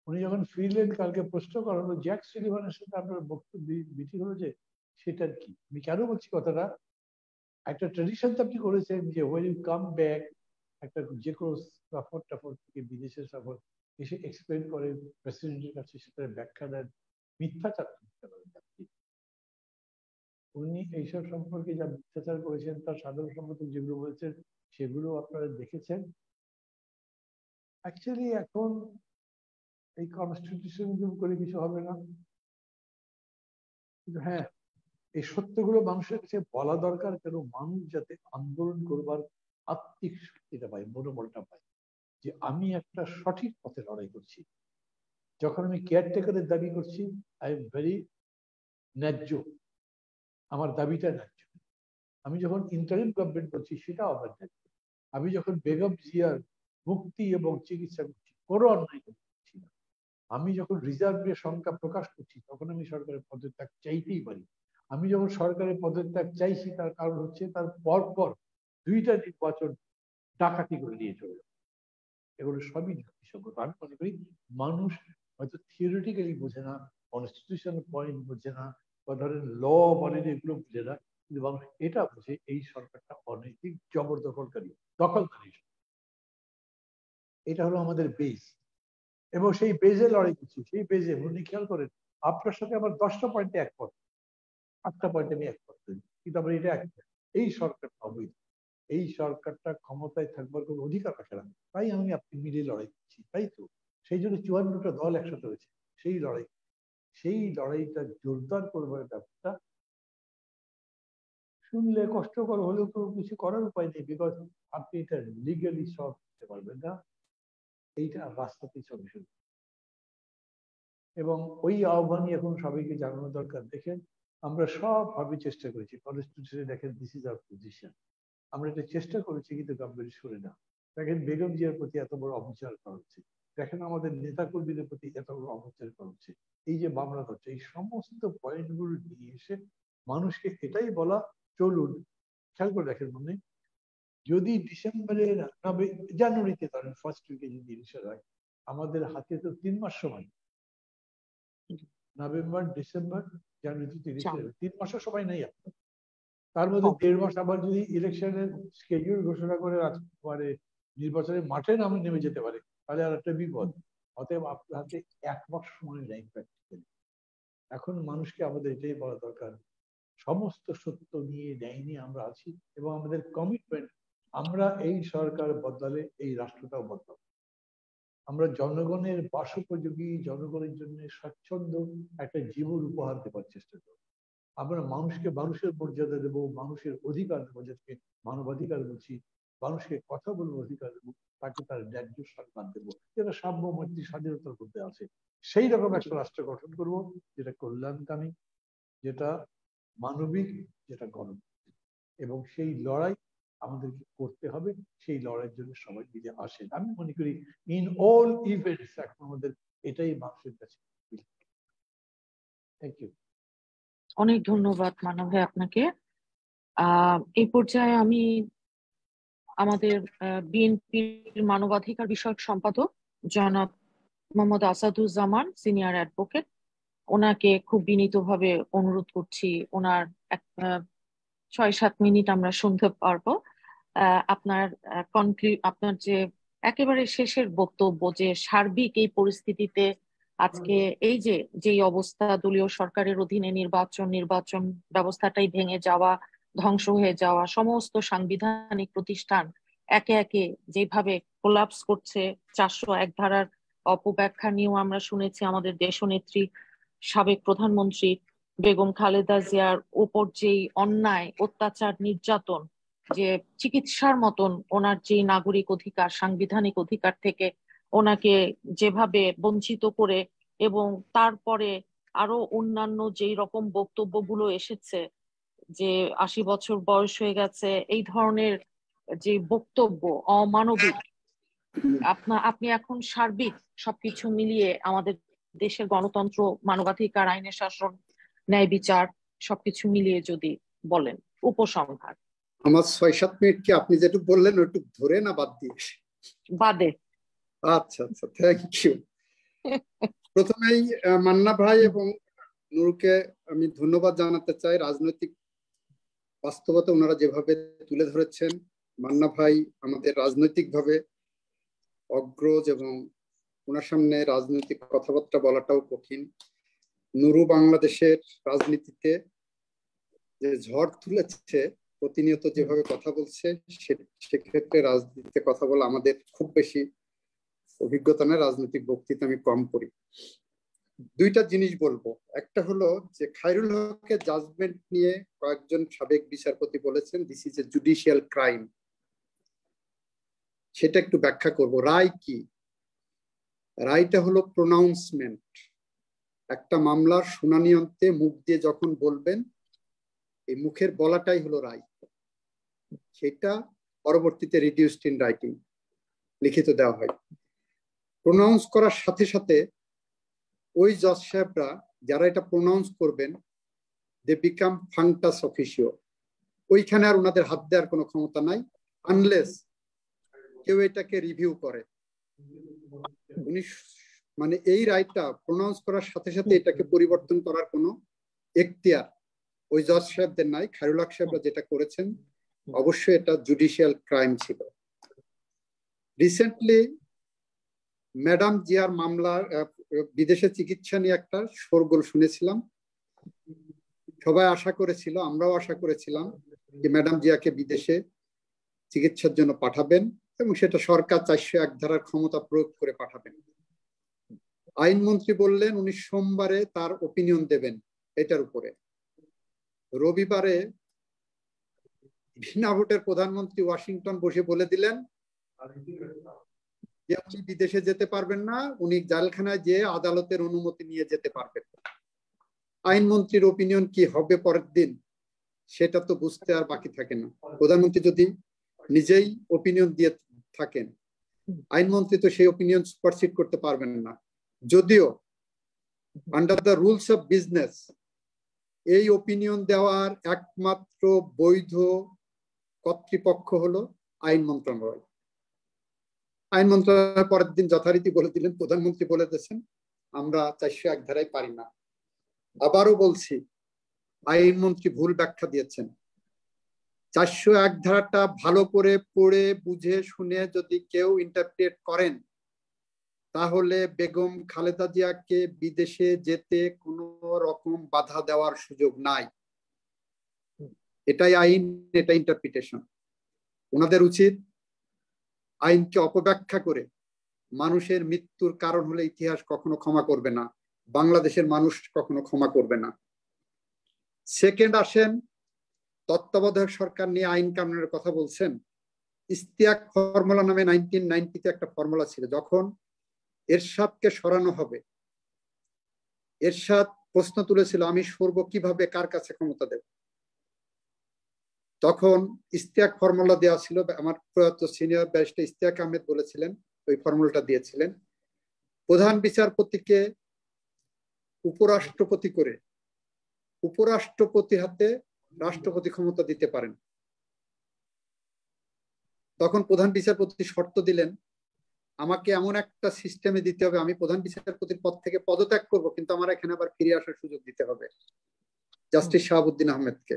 উনি যখন ফিরলেন, কালকে প্রশ্ন করা হলো জ্যাক সুলিভানের সাথে আপনার বক্তব্য মিটিং হলো যে সেটার কি। আমি কেন বলছি কথাটা, একটা ট্রেডিশন তো আপনি করেছেন যে ওয়েন ইউ কাম ব্যাক, একটা যে কোনো সফর থেকে, বিদেশের সফর এসে এক্সপ্লেন করে প্রেসিডেন্টের কাছে, সেটার ব্যাখ্যা দেন, মিথ্যাচার করেন। উনি এইসব সম্পর্কে যা মিথ্যাচার করেছেন, তার সাধারণ সম্পাদক যেগুলো বলেছেন সেগুলো আপনারা দেখেছেন। অ্যাকচুয়ালি এখন এই কনস্টিটিউশন করে কিছু হবে না, কিন্তু হ্যাঁ এই সত্যগুলো মানুষের কাছে বলা দরকার, কেন মানুষ যাতে আন্দোলন করবার আত্মিক শক্তিটা পায়, মনোবলটা পায় যে আমি একটা সঠিক পথে লড়াই করছি। যখন আমি কেয়ারটেকারের দাবি করছি, আই এম ভেরি ন্যায্য, আমার দাবিটা ন্যায্য। আমি যখন ইন্টারিম গভর্নমেন্ট বলছি, সেটাও আমার ন্যায্য। আমি যখন বেগম জিয়ার মুক্তি এবং চিকিৎসা করছি, কোনো অন্যায় করছি না। আমি যখন রিজার্ভের সংখ্যা প্রকাশ করছি, তখন আমি সরকারের পদত্যাগ চাইতেই পারি। আমি যখন সরকারের পদত্যাগ চাইছি, তার কারণ হচ্ছে তার পরপর 2টা নির্বাচন ডাকাতি করে নিয়ে চলে যাবে। এগুলো সবই যুক্তিসঙ্গত। আমি মনে করি মানুষ হয়তো থিওরিটিক্যালি বোঝে না, কনস্টিটিউশন পয়েন্ট বোঝে না, বা ধরেন ল বলেন, এগুলো বুঝে না, কিন্তু মানুষ এটা বুঝে এই সরকারটা অনৈতিক, জবরদখলকারী, দখলকারী। এটা হলো আমাদের বেস, এবং সেই বেজে লড়াই করছি। সেই বেজে উনি খেয়াল করেন, আপনার সাথে আমার 10টা পয়েন্টে একমত, 8টা পয়েন্টে আমি একমত করি, কিন্তু আমরা এটা একমত এই সরকারটা অবৈধ, এই সরকারটা ক্ষমতায় থাকবার কোনো অধিকার রাখে না, তাই আমি আপনি মিলে লড়াই করছি। তাই তো সেই জন্য 54টা দল একসাথে হয়েছে সেই লড়াইটা জোরদার করবার ব্যাপারটা শুনলে কষ্টকর হলেও তো কিছু করার উপায় নেই, বিকজ আপনি এটা লিগালি সলভ করতে পারবেন না, এইটা রাস্তাতেই সলিউশন। এবং ওই আহ্বানই এখন সবাইকে জানানো দরকার। দেখেন আমরা সবভাবে চেষ্টা করেছি, কনস্টিটিউশনে দেখেন দিস ইজ আওয়ার পজিশন, আমরা এটা চেষ্টা করেছি, কিন্তু গভর্নমেন্ট শুনে না। দেখেন বেগম জিয়ার প্রতি এত বড় অপচার করা হচ্ছে, দেখেন আমাদের নেতা কর্মীদের প্রতি এত বড় অপচার করা হচ্ছে, এই যে মামলা হচ্ছে, এই সমস্ত পয়েন্টগুলো নিয়ে এসে মানুষকে এটাই বলা, চলুন খেয়াল করে দেখেন মনে, যদি ডিসেম্বরের জানুয়ারিতে ধরেন ফার্স্ট উইকে যদি ইলেকশন হয়, আমাদের হাতে তো 3 মাস সময়, নভেম্বর, ডিসেম্বর, জানুয়ারি, 3 মাসের সময় নেই আপনার। তার মধ্যে 1.5 মাস আবার যদি ইলেকশনের স্কেডিউল ঘোষণা করে মানে নির্বাচনের মাঠে নেমে যেতে পারে, তাহলে আর একটা বিপদ। অতএব আপনার হাতে 1 মাস সময় নেই প্র্যাকটিক্যালি। এখন মানুষকে আমাদের এটাই বলা দরকার, সমস্ত সত্য নিয়ে ন্যায় আমরা আছি, এবং আমাদের কমিটমেন্ট, আমরা এই সরকার বদলালে এই রাষ্ট্রটাও বদলাবে। আমরা জনগণের বাসোপযোগী, জনগণের জন্য স্বাচ্ছন্দ্য একটা জীবন উপহার দেওয়ার চেষ্টা করব। আমরা মানুষকে মানুষের মর্যাদা দেবো, মানুষের অধিকার দেবো, যাকে মানবাধিকার বলছি, মানুষকে কথা বলবো অধিকার দেবো, তাকে তার ন্যায্য সম্মান দেবো, যেটা সাম্য, মৈত্রী, স্বাধীনতার মধ্যে আছে। সেই রকম একটা রাষ্ট্র গঠন করব, যেটা কল্যাণকামী, যেটা মানবিক, যেটা গণতান্ত্রিক। এবং সেই লড়াই আমাদেরকে করতে হবে, সেই লড়াইয়ের জন্য সবাই মিলে আসেন। আমি মনে করি ইন অল ইভেন্টস এখন আমাদের এটাই মানুষের কাছে। Thank you. অনেক ধন্যবাদ মানব ভাই আপনাকে। এই পর্যায়ে আমি আমাদের বিএনপির মানবাধিকার বিষয়ক সম্পাদক জনাব মোহাম্মদ আসাদুজ্জামান, সিনিয়র অ্যাডভোকেট, ওনাকে খুব বিনীতভাবে অনুরোধ করছি, ওনার 6-7 মিনিট আমরা শুনতে পারবো। আপনার আপনার যে একেবারে শেষের বক্তব্য, যে সার্বিক এই পরিস্থিতিতে আজকে এই যে যেই অবস্থা, দলীয় সরকারের অধীনে নির্বাচন ব্যবস্থাটাই ভেঙে যাওয়া, ধ্বংস হয়ে যাওয়া, সমস্ত সাংবিধানিক প্রতিষ্ঠান একে একে যেভাবে কোলাপস করছে, 401 ধারার অপব্যাখ্যা নিয়েও আমরা শুনেছি আমাদের দেশনেত্রী সাবেক প্রধানমন্ত্রী বেগম খালেদা জিয়ার উপর যেই অন্যায় অত্যাচার নির্যাতন, যে চিকিৎসার মতন ওনার যে নাগরিক অধিকার, সাংবিধানিক অধিকার থেকে ওনাকে যেভাবে বঞ্চিত করে, এবং তারপরে আরো অন্যান্য যেই রকম বক্তব্যগুলো এসেছে যে 80 বছর বয়স হয়ে গেছে, এই ধরনের যে বক্তব্য অমানবিক। আপনি এখন সার্বিক সবকিছু মিলিয়ে আমাদের দেশের গণতন্ত্র, মানবাধিকার, আইনের শাসন, ন্যায় বিচার সবকিছু মিলিয়ে যদি বলেন উপসংহার। আমার 6-7 মিনিট কি আপনি যেটুকু বললেন ওইটুকু ধরে না বাদ দিয়ে? বাদে। আচ্ছা আচ্ছা, থ্যাংক ইউ। প্রথমেই মান্না ভাই এবং নুরুকে আমি ধন্যবাদ জানাতে চাই। রাজনৈতিক বাস্তবতা ওনারা যেভাবে তুলে ধরেছেন, মান্না ভাই আমাদের রাজনৈতিকভাবে অগ্রজ এবং ওনার সামনে রাজনৈতিক কথাবার্তা বলাটাও কঠিন। নুরু বাংলাদেশের রাজনীতিতে যে ঝড় তুলেছে, প্রতিনিয়ত যেভাবে কথা বলছে, সেক্ষেত্রে রাজনীতিতে কথা বলা আমাদের খুব বেশি অভিজ্ঞতা নেই, রাজনৈতিক বক্তৃতা আমি কম করি। দুইটা জিনিস বলবো। একটা হলো যে খায়রুল হকের জাজমেন্ট নিয়ে কয়েকজন সাবেক বিচারপতি বলেছেন this is a judicial crime. সেটা একটু ব্যাখ্যা করব। রায় কি? রায়টা হলো প্রোনাউন্সমেন্ট। একটা মামলার শুনানি অন্তে মুখ দিয়ে যখন বলবেন, এই মুখের বলাটাই হলো রায়। সেটা পরবর্তীতে রিডিউসড ইন রাইটিং, লিখিত দেওয়া হয়। প্রোনাউন্স করার সাথে সাথে ওই জজ সাহেবরা যারা এটা প্রোনাউন্স করবেন, দে বিকাম ফাংটাস অফিসিও। ওইখানে আর ওনাদের হাত দেওয়ার কোনো ক্ষমতা নাই, আনলেস কেউ এটাকে রিভিউ করে। উনি মানে এই রাইটটা প্রোনাউন্স করার সাথে সাথে এটাকে পরিবর্তন করার কোনো এখতিয়ার ওই জজ সাহেবদের নাই। খায়রুল হক সাহেবরা যেটা করেছেন, অবশ্যই এটা জুডিশিয়াল ক্রাইম ছিল। রিসেন্টলি ম্যাডাম জিয়ার মামলার বিদেশে চিকিৎসা নিয়ে একটা শোরগোল শুনেছিলাম। সবাই আশা করেছিল, আমরাও আশা করেছিলাম যে ম্যাডাম জিয়াকে বিদেশে চিকিৎসার জন্য পাঠাবেন এবং সেটা সরকার 401 ধারার ক্ষমতা প্রয়োগ করে পাঠাবেন। আইনমন্ত্রী বললেন উনি সোমবারে তার ওপিনিয়ন দেবেন এটার উপরে। রবিবারে বিনা ভোটের প্রধানমন্ত্রী ওয়াশিংটন বসে বলে দিলেন যে উনি বিদেশে যেতে পারবেন না, উনি জেলখানায় যেয়ে আদালতের অনুমতি নিয়ে যেতে পারবেন। আইনমন্ত্রীর ওপিনিয়ন কি হবে পরের দিন, সেটা তো বুঝতে আর বাকি থাকে না। প্রধানমন্ত্রী যদি নিজেই ওপিনিয়ন দিয়ে থাকেন, আইনমন্ত্রী তো সেই ওপিনিয়ন সুপারসিড করতে পারবেন না। যদিও under the rules of business এই ওপিনিয়ন দেওয়ার একমাত্র বৈধ কর্তৃপক্ষ হলো আইন মন্ত্রণালয়। আইন মন্ত্রণালয় পরের দিন যথারীতি বলে দিলেন, প্রধানমন্ত্রী বলে দিয়েছেন আমরা 401 ধারায় পারি না। আবারও বলছি, আইনমন্ত্রী ভুল ব্যাখ্যা দিয়েছেন। 401 ধারাটা ভালো করে পড়ে বুঝে শুনে যদি কেউ ইন্টারপ্রেট করেন, তাহলে বেগম খালেদা জিয়াকে বিদেশে যেতে কোনো রকম বাধা দেওয়ার সুযোগ নাই। এটাই আইন, এটা ইন্টারপ্রিটেশন। ওনাদের উচিত আইনকে অপব্যাখ্যা করে মানুষের মৃত্যুর কারণ হলে ইতিহাস কখনো ক্ষমা করবে না, বাংলাদেশের মানুষ কখনো ক্ষমা করবে না। সেকেন্ড আসেন, তত্ত্বাবধায়ক সরকার নিয়ে আইন কানুনের কথা বলছেন। ইস্তিয়াক ফর্মুলা নামে 1990-তে একটা ফর্মুলা ছিল, যখন এরশাদকে সরানো হবে, এরশাদ প্রশ্ন তুলেছিল আমি সরব কিভাবে, কার কাছে ক্ষমতা দেব। তখন ইস্তিয়াক ফর্মুলা দেওয়া ছিল, আমার প্রয়াত সিনিয়র ব্যারিস্টার ইস্তিয়াক আহমেদ বলেছিলেন, ওই ফর্মুলাটা দিয়েছিলেন, প্রধান বিচারপতিকে উপরাষ্ট্রপতি করে উপরাষ্ট্রপতি হাতে রাষ্ট্রপতি ক্ষমতা দিতে পারেন। তখন প্রধান বিচারপতি শর্ত দিলেন আমাকে এমন একটা সিস্টেমে দিতে হবে, আমি প্রধান বিচারপতির পদ থেকে পদত্যাগ করব, কিন্তু আমার এখানে আবার ফিরে আসার সুযোগ দিতে হবে জাস্টিস শাহাবুদ্দিন আহমেদকে।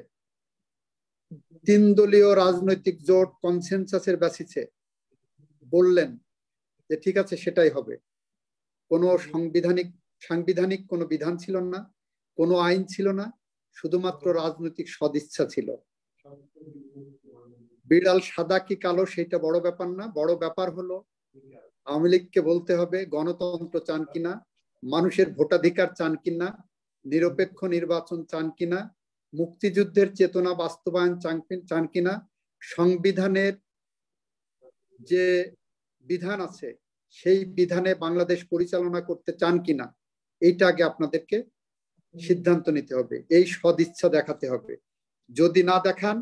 3 দলীয় রাজনৈতিক জোট কনসেনসাসের বেসিসে বললেন যে ঠিক আছে সেটাই হবে। কোনো সাংবিধানিক কোনো বিধান ছিল না, কোনো আইন ছিল না, শুধুমাত্র রাজনৈতিক সদিচ্ছা ছিল। বিড়াল সাদা কি কালো সেটা বড় ব্যাপার না, বড় ব্যাপার হলো আওয়ামী লীগকে বলতে হবে গণতন্ত্র চান কিনা, মানুষের ভোটাধিকার চান কিনা, নিরপেক্ষ নির্বাচন চান কিনা, মুক্তিযুদ্ধের চেতনা বাস্তবায়ন চান কিনা, সংবিধানের যে বিধান আছে সেই বিধানে বাংলাদেশ পরিচালনা করতে চান কিনা, এইটা আগে আপনাদেরকে সিদ্ধান্ত নিতে হবে, এই সদিচ্ছা দেখাতে হবে। যদি না দেখান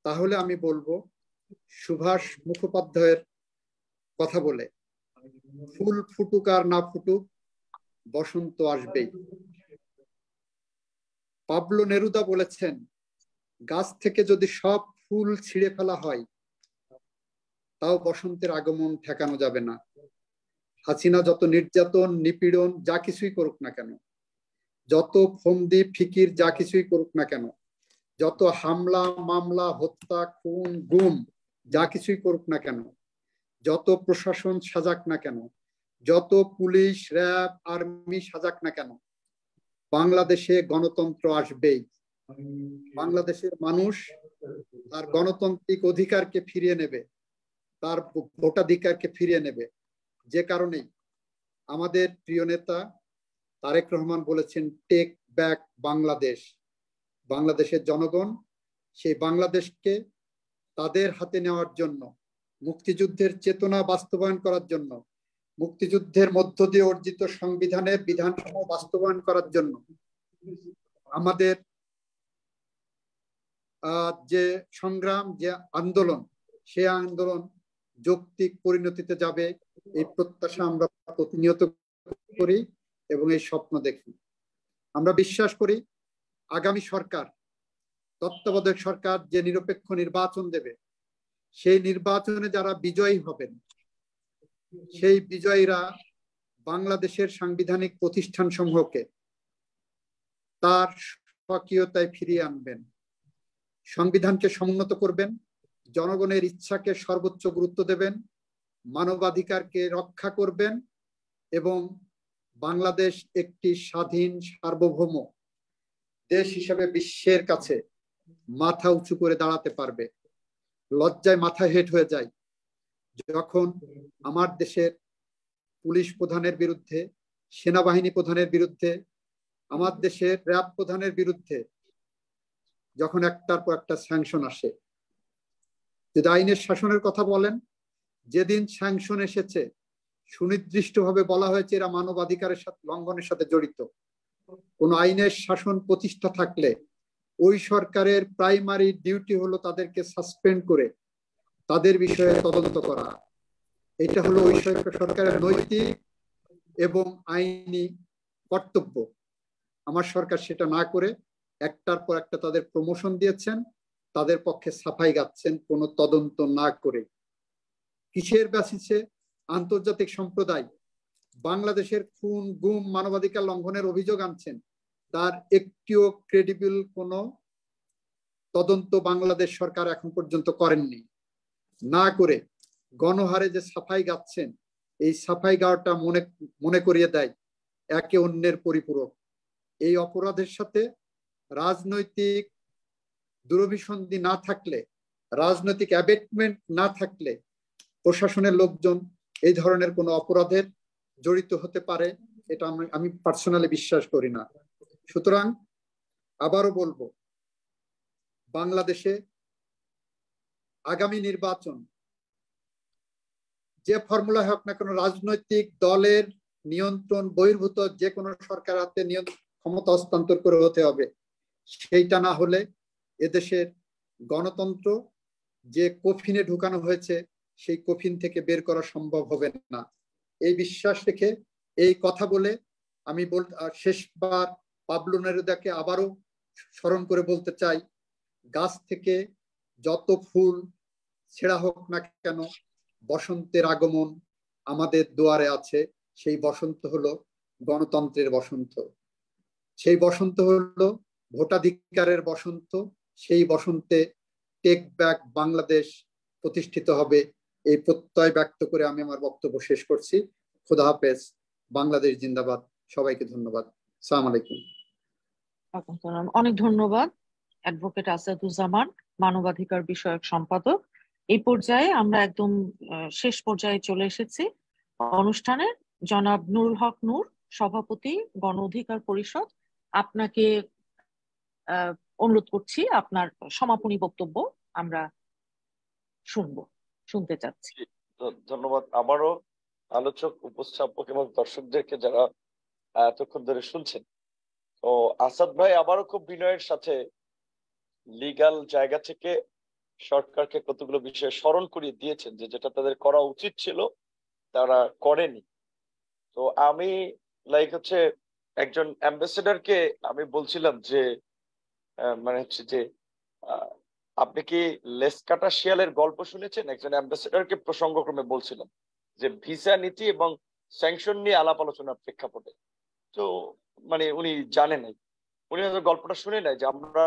তাহলে আমি বলবো সুভাষ মুখোপাধ্যায়ের কথা বলে, ফুল ফুটুক আর না ফুটুক বসন্ত আসবেই। পাবলো নেরুদা বলেছেন, গাছ থেকে যদি সব ফুল ছিঁড়ে ফেলা হয় তাও বসন্তের আগমন ঠেকানো যাবে না। হাসিনা যত নির্যাতন নিপীড়ন যা কিছুই করুক না কেন, যত ফন্দি ফিকির যা কিছুই করুক না কেন, যত হামলা মামলা হত্যা খুন গুম যা কিছুই করুক না কেন, যত প্রশাসন সাজাক না কেন, যত পুলিশ র্যাব আর্মি সাজাক না কেন, বাংলাদেশে গণতন্ত্র আসবেই। বাংলাদেশের মানুষ তার গণতান্ত্রিক অধিকারকে ফিরিয়ে নেবে, তার ভোটাধিকারকে ফিরিয়ে নেবে। যে কারণেই আমাদের প্রিয় নেতা তারেক রহমান বলেছেন, টেক ব্যাক বাংলাদেশ। বাংলাদেশের জনগণ সেই বাংলাদেশকে তাদের হাতে নেওয়ার জন্য, মুক্তিযুদ্ধের চেতনা বাস্তবায়ন করার জন্য, মুক্তিযুদ্ধের মধ্য দিয়ে অর্জিত সংবিধানের বিধানসমূহ বাস্তবায়ন করার জন্য আমাদের যে সংগ্রাম, যে আন্দোলন, সে আন্দোলন যৌক্তিক পরিণতিতে যাবে, এই প্রত্যাশা আমরা প্রতিনিয়ত করি এবং এই স্বপ্ন দেখি। আমরা বিশ্বাস করি আগামী সরকার, তত্ত্বাবধায়ক সরকার যে নিরপেক্ষ নির্বাচন দেবে, সেই নির্বাচনে যারা বিজয়ী হবেন, সেই বিজয়ীরা বাংলাদেশের সাংবিধানিক প্রতিষ্ঠান সমূহকে তার স্বকীয়তায় ফিরিয়ে আনবেন, সংবিধানকে সমুন্নত করবেন, জনগণের ইচ্ছাকে সর্বোচ্চ গুরুত্ব দেবেন, মানবাধিকারকে রক্ষা করবেন এবং বাংলাদেশ একটি স্বাধীন সার্বভৌম দেশ হিসেবে বিশ্বের কাছে মাথা উঁচু করে দাঁড়াতে পারবে। লজ্জায় মাথা হেঁট হয়ে যায় যখন আমার দেশের পুলিশ প্রধানের বিরুদ্ধে, সেনাবাহিনী প্রধানের বিরুদ্ধে, আমার দেশের র্যাব প্রধানের বিরুদ্ধে যখন একটার পর একটা স্যাংশন আসে। যদি আইনের শাসনের কথা বলেন, যেদিন স্যাংশন এসেছে সুনির্দিষ্টভাবে বলা হয়েছে এরা মানবাধিকারের সাথে লঙ্ঘনের সাথে জড়িত, কোন আইনের শাসন প্রতিষ্ঠা থাকলে ওই সরকারের প্রাইমারি ডিউটি হলো তাদেরকে সাসপেন্ড করে তাদের বিষয়ে তদন্ত করা। এটা হলো ওই সরকারের নৈতিক এবং আইনি কর্তব্য। আমার সরকার সেটা না করে একটার পর একটা তাদের প্রমোশন দিয়েছেন, তাদের পক্ষে সাফাই গাচ্ছেন কোনো তদন্ত না করে। কিসের বেসিসে আন্তর্জাতিক সম্প্রদায় বাংলাদেশের খুন গুম মানবাধিকার লঙ্ঘনের অভিযোগ আনছেন, তার একটিও ক্রেডিবল কোনো তদন্ত বাংলাদেশ সরকার এখন পর্যন্ত করেননি। না করে গণহারে যে সাফাই গাচ্ছেন, এই সাফাই গাওয়াটা মনে করিয়ে দেয় একে অন্যের পরিপূরক। এই অপরাধের সাথে রাজনৈতিক দুরভিসন্ধি না থাকলে, রাজনৈতিক অ্যাবেটমেন্ট না থাকলে প্রশাসনের লোকজন এই ধরনের কোনো অপরাধের জড়িত হতে পারে, এটা আমি পার্সোনালি বিশ্বাস করি না। সুতরাং আবারও বলবো, বাংলাদেশে আগামী নির্বাচন যে ফর্মুলা হোক না কেন, রাজনৈতিক দলের নিয়ন্ত্রণ বহির্ভূত যে কোনো সরকার হাতে ক্ষমতা হস্তান্তর করে হতে হবে। সেইটা না হলে এদেশের গণতন্ত্র যে কফিনে ঢুকানো হয়েছে সেই কফিন থেকে বের করা সম্ভব হবে না। এই বিশ্বাস রেখে, এই কথা বলে আমি শেষবার পাবলো নেরুদাকে আবারও স্মরণ করে বলতে চাই, গাছ থেকে যত ফুল ছেঁড়া হোক না কেন, বসন্তের আগমন আমাদের দুয়ারে আছে। সেই বসন্ত হলো গণতন্ত্রের বসন্ত, সেই বসন্ত হলো ভোটাধিকারের বসন্ত। সেই বসন্তে টেক ব্যাক বাংলাদেশ প্রতিষ্ঠিত হবে, এই প্রত্যয় ব্যক্ত করে আমি আমার বক্তব্য শেষ করছি। খোদা হাফেজ। বাংলাদেশ জিন্দাবাদ। সবাইকে ধন্যবাদ। আসসালামু আলাইকুম। অনেক ধন্যবাদ অ্যাডভোকেট আসাদুজ্জামান, মানবাধিকার বিষয়ক সম্পাদক। এই পর্যায়ে আমরা একদম শেষ পর্যায়ে চলে এসেছি অনুষ্ঠানের। জনাব নুরুল হক নূর, সভাপতি গণ অধিকার পরিষদ, আপনাকে অনুরোধ করছি আপনার সমাপনী বক্তব্য আমরা শুনতে চাচ্ছি। ধন্যবাদ আবারও আলোচক, উপস্থাপক এবং দর্শকদেরকে যারা এতক্ষণ ধরে শুনছেন। তো আসাদ ভাই আবারও খুব বিনয়ের সাথে লিগ্যাল জায়গা থেকে সরকারকে কতগুলো বিষয় স্মরণ করিয়ে দিয়েছেন যে যেটা তাদের করা উচিত ছিল তারা করেনি। তো আমি হচ্ছে একজন অ্যাম্বাসেডারকে আমি বলছিলাম যে মানে হচ্ছে যে আপনি কি লেস কাটা শিয়ালের গল্প শুনেছেন? একজন অ্যাম্বাসেডারকে প্রসঙ্গক্রমে বলছিলাম যে ভিসা নীতি এবং স্যাংশন নিয়ে আলাপ আলোচনার প্রেক্ষাপটে। তো মানে উনি জানেন নাই, উনি হয়তো গল্পটা শুনে নাই যে আমরা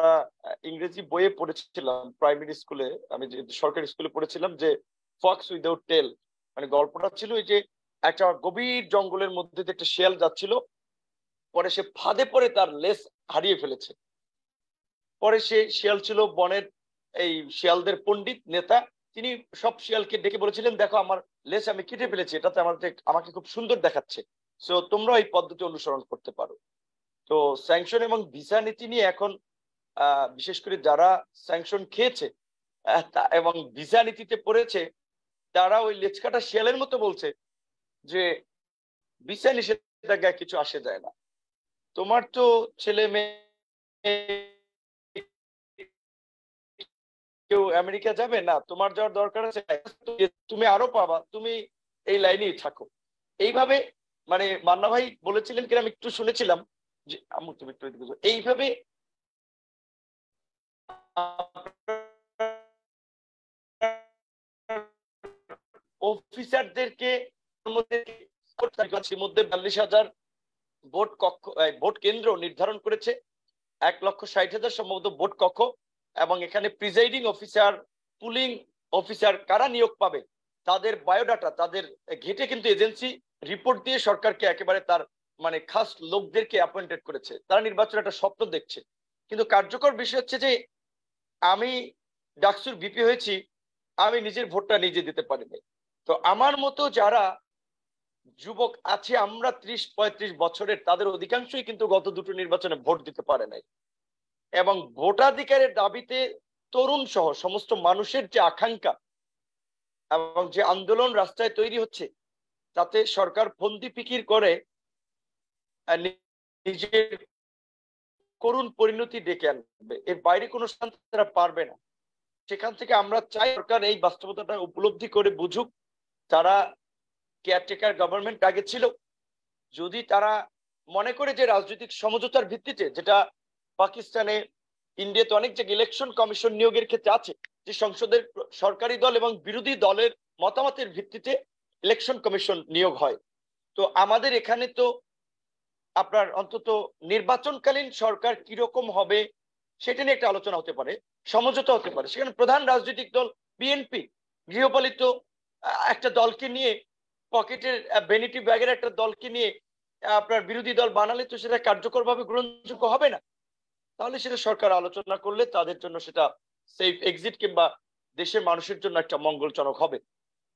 ইংরেজি বইয়ে পড়েছিলাম প্রাইমারি স্কুলে, আমি যে সরকারি স্কুলে পড়েছিলাম যে ফক্স উইদাউট টেল। মানে গল্পটা ছিল যে একটা গভীর জঙ্গলের মধ্যে দিয়ে একটা শিয়াল যাচ্ছিল, পরে সে ফাঁদে পড়ে তার লেস হারিয়ে ফেলেছে। পরে সে শিয়াল ছিল বনের এই শিয়ালদের পণ্ডিত নেতা, তিনি সব শিয়ালকে ডেকে বলেছিলেন, দেখো আমার লেস আমি কেটে ফেলেছি, এটাতে আমাকে খুব সুন্দর দেখাচ্ছে, সো তোমরা এই পদ্ধতি অনুসরণ করতে পারো। তো স্যাংশন এবং ভিসা নীতি নিয়ে এখন বিশেষ করে যারা স্যাংশন খেয়েছে এবং ভিসা নীতিতে পড়েছে তারা ওই লেজ কাটা শিয়ালের মতো বলছে যে ভিসা নিষেধাজ্ঞায় কিছু আসে যায় না, তোমার তো ছেলে মেয়ে কেউ আমেরিকা যাবে না, তোমার যাওয়ার দরকার আছে, তুমি আরো পাবা, তুমি এই লাইনেই থাকো। এইভাবে মানে মান্না ভাই বলেছিলেন কিনা আমি একটু শুনেছিলাম যে তুমি একটু এইভাবে অফিসারদেরকে মধ্যে 42,000 ভোট কেন্দ্র নির্ধারণ করেছে, 1,60,000 সম্ভবত ভোট কক্ষ, এবং এখানে প্রিজাইডিং অফিসার, পুলিং অফিসার কারা নিয়োগ পাবে তাদের বায়োডাটা তাদের ঘেটে কিন্তু এজেন্সি রিপোর্ট দিয়ে সরকারকে একেবারে তার মানে খাস লোকদেরকে অ্যাপয়েন্টেড করেছে। তারা নির্বাচনের একটা স্বপ্ন দেখছে, কিন্তু কার্যকর বিষয় হচ্ছে যে আমি ডাকসুর ভিপি হয়েছি, আমি নিজের ভোটটা নিজে দিতে পারিনি। তো আমার মতো যারা যুবক আছে, আমরা 30-35 বছরের, তাদের অধিকাংশই কিন্তু গত দুটো নির্বাচনে ভোট দিতে পারে নাই। এবং ভোটাধিকারের দাবিতে তরুণ সহ সমস্ত মানুষের যে আকাঙ্ক্ষা এবং যে আন্দোলন রাস্তায় তৈরি হচ্ছে, তাতে সরকার ফন্দি ফিকির করে নিজের করুণ পরিণতি ডেকে আনবে, এর বাইরে কোনো স্থান তারা পারবে না। সেখান থেকে আমরা চাই সরকার এই বাস্তবতাটা উপলব্ধি করে বুঝুক। তারা কেয়ারটেকার গভর্নমেন্ট আগে ছিল, যদি তারা মনে করে যে রাজনৈতিক সমঝোতার ভিত্তিতে, যেটা পাকিস্তানে ইন্ডিয়াতে অনেক জায়গায় ইলেকশন কমিশন নিয়োগের ক্ষেত্রে আছে, যে সংসদের সরকারি দল এবং বিরোধী দলের মতামতের ভিত্তিতে ইলেকশন কমিশন নিয়োগ হয়। তো আমাদের এখানে তো আপনার অন্তত নির্বাচনকালীন সরকার কিরকম হবে সেটা নিয়ে একটা আলোচনা হতে পারে, সমঝোতা হতে পারে। সেখানে প্রধান রাজনৈতিক দল বিএনপি গৃহপালিত একটা দলকে নিয়ে, পকেটের ভ্যানিটি ব্যাগের একটা দলকে নিয়ে আপনার বিরোধী দল বানালে তো সেটা কার্যকরভাবে গ্রহণযোগ্য হবে না। তাহলে সেটা সরকার আলোচনা করলে তাদের জন্য সেটা সেফ এক্সিট কিংবা দেশের মানুষের জন্য একটা মঙ্গলজনক হবে।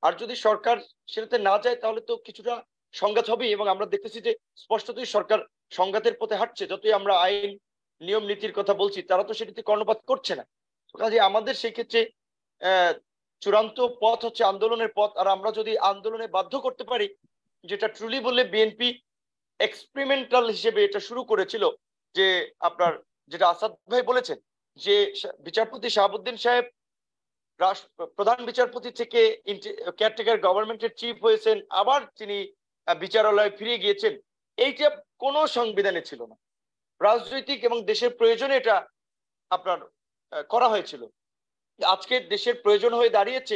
আর যদি সরকার সেটাতে না যায় তাহলে তো কিছুটা সংঘাত হবে, এবং আমরা দেখতেছি যে স্পষ্টতই সরকার সংঘাতের পথে হাঁটছে। যতই আমরা আইন নিয়ম নীতির কথা বলছি, তারা তো সেটিতে কর্ণপাত করছে না। কাজে আমাদের সেই ক্ষেত্রে চূড়ান্ত পথ হচ্ছে আন্দোলনের পথ। আর আমরা যদি আন্দোলনে বাধ্য করতে পারি, যেটা ট্রুলি বললে বিএনপি এক্সপেরিমেন্টাল হিসেবে এটা শুরু করেছিল, যে আপনার যেটা আসাদ ভাই বলেছেন যে বিচারপতি শাহাবুদ্দিন সাহেব প্রধান বিচারপতি থেকে কেয়ারটেকার গভর্নমেন্টের চিফ হয়েছেন, আবার তিনি বিচারালয়ে ফিরে গিয়েছেন, এইটা কোনো সংবিধানে ছিল না। রাজনৈতিক এবং দেশের প্রয়োজনে এটা আপনার করা হয়েছিল। আজকে দেশের প্রয়োজন হয়ে দাঁড়িয়েছে,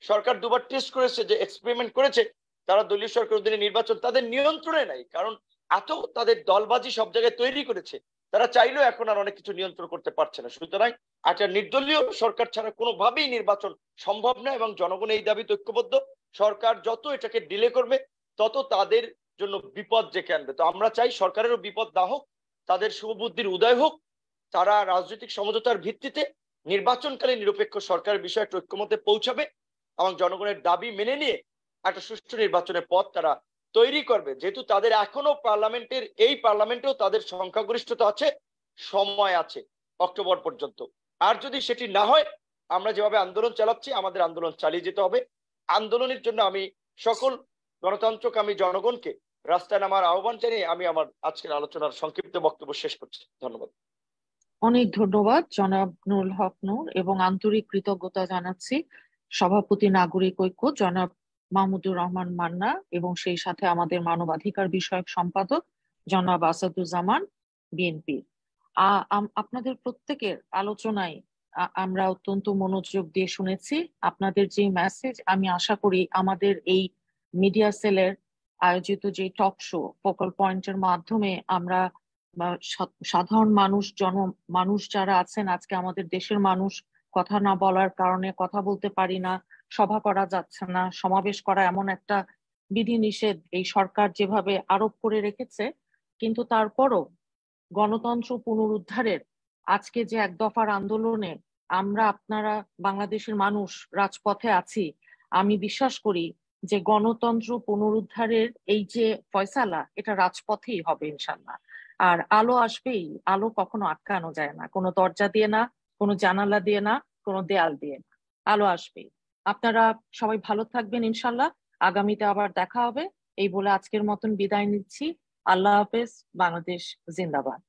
সরকার দুবার টেস্ট করেছে, যে এক্সপেরিমেন্ট করেছে তারা দলীয় সরকার অধীনে নির্বাচন তাদের নিয়ন্ত্রণে নাই, কারণ এত তাদের দলবাজি সব জায়গায় তৈরি করেছে, তারা চাইলেও এখন আর অনেক কিছু নিয়ন্ত্রণ করতে পারছে না। সুতরাং একটা নির্দলীয় সরকার ছাড়া কোনোভাবেই নির্বাচন সম্ভব না, এবং জনগণ এই দাবিতে ঐক্যবদ্ধ। সরকার যত এটাকে ডিলে করবে তত তাদের জন্য বিপদ ডেকে আনবে। তো আমরা চাই সরকারেরও বিপদ না হোক, তাদের শুভবুদ্ধির উদয় হোক, তারা রাজনৈতিক সমঝোতার ভিত্তিতে নির্বাচনকালে নিরপেক্ষ সরকারের বিষয়ে একটা ঐক্যমতে পৌঁছাবে এবং জনগণের দাবি মেনে নিয়ে একটা সুষ্ঠু নির্বাচনের পথ তারা তৈরি করবে। যেহেতু তাদের এখনো এই পার্লামেন্টেও তাদের সংখ্যাগরিষ্ঠতা আছে, সময় আছে অক্টোবর পর্যন্ত। আর যদি সেটি না হয়, আমরা যেভাবে আন্দোলন চালাচ্ছি আমাদের আন্দোলন চালিয়ে যেতে হবে। আন্দোলনের জন্য আমি সকল গণতন্ত্রকামী জনগণকে রাস্তায় নামার আহ্বান জানিয়ে আমি আমার আজকের আলোচনার সংক্ষিপ্ত বক্তব্য শেষ করছি। ধন্যবাদ। অনেক ধন্যবাদ জনাব নুরুল হক নূর, এবং আন্তরিক কৃতজ্ঞতা জানাচ্ছি সভাপতি নাগরিক ঐক্য জনাব মাহমুদুর রহমান মান্না এবং সেই সাথে আমাদের মানবাধিকার বিষয়ক সম্পাদক জনাব আসাদুজ্জামান বিএনপি। আপনাদের প্রত্যেকের আলোচনায় আমরা অত্যন্ত মনোযোগ দিয়ে শুনেছি। আপনাদের যে মেসেজ, আমি আশা করি আমাদের এই মিডিয়া সেলের আয়োজিত যে টক শো ফোকাল পয়েন্টের মাধ্যমে আমরা সাধারণ মানুষ যারা আছেন, আজকে আমাদের দেশের মানুষ কথা না বলার কারণে কথা বলতে পারি না, সভা করা যাচ্ছে না, সমাবেশ করা এমন একটা বিধিনিষেধ এই সরকার যেভাবে আরোপ করে রেখেছে, কিন্তু তারপরও গণতন্ত্র পুনরুদ্ধারের আজকে যে এক দফার আন্দোলনে আমরা আপনারা বাংলাদেশের মানুষ রাজপথে আছি, আমি বিশ্বাস করি যে গণতন্ত্র পুনরুদ্ধারের এই যে ফয়সালা, এটা রাজপথেই হবে ইনশাল্লাহ। আর আলো আসবেই, আলো কখনো আটকানো যায় না, কোনো দরজা দিয়ে না, কোনো জানালা দিয়ে না, কোনো দেয়াল দিয়ে না, আলো আসবেই। আপনারা সবাই ভালো থাকবেন ইনশাল্লাহ, আগামীতে আবার দেখা হবে। এই বলে আজকের মতন বিদায় নিচ্ছি। আল্লাহ হাফেজ। বাংলাদেশ জিন্দাবাদ।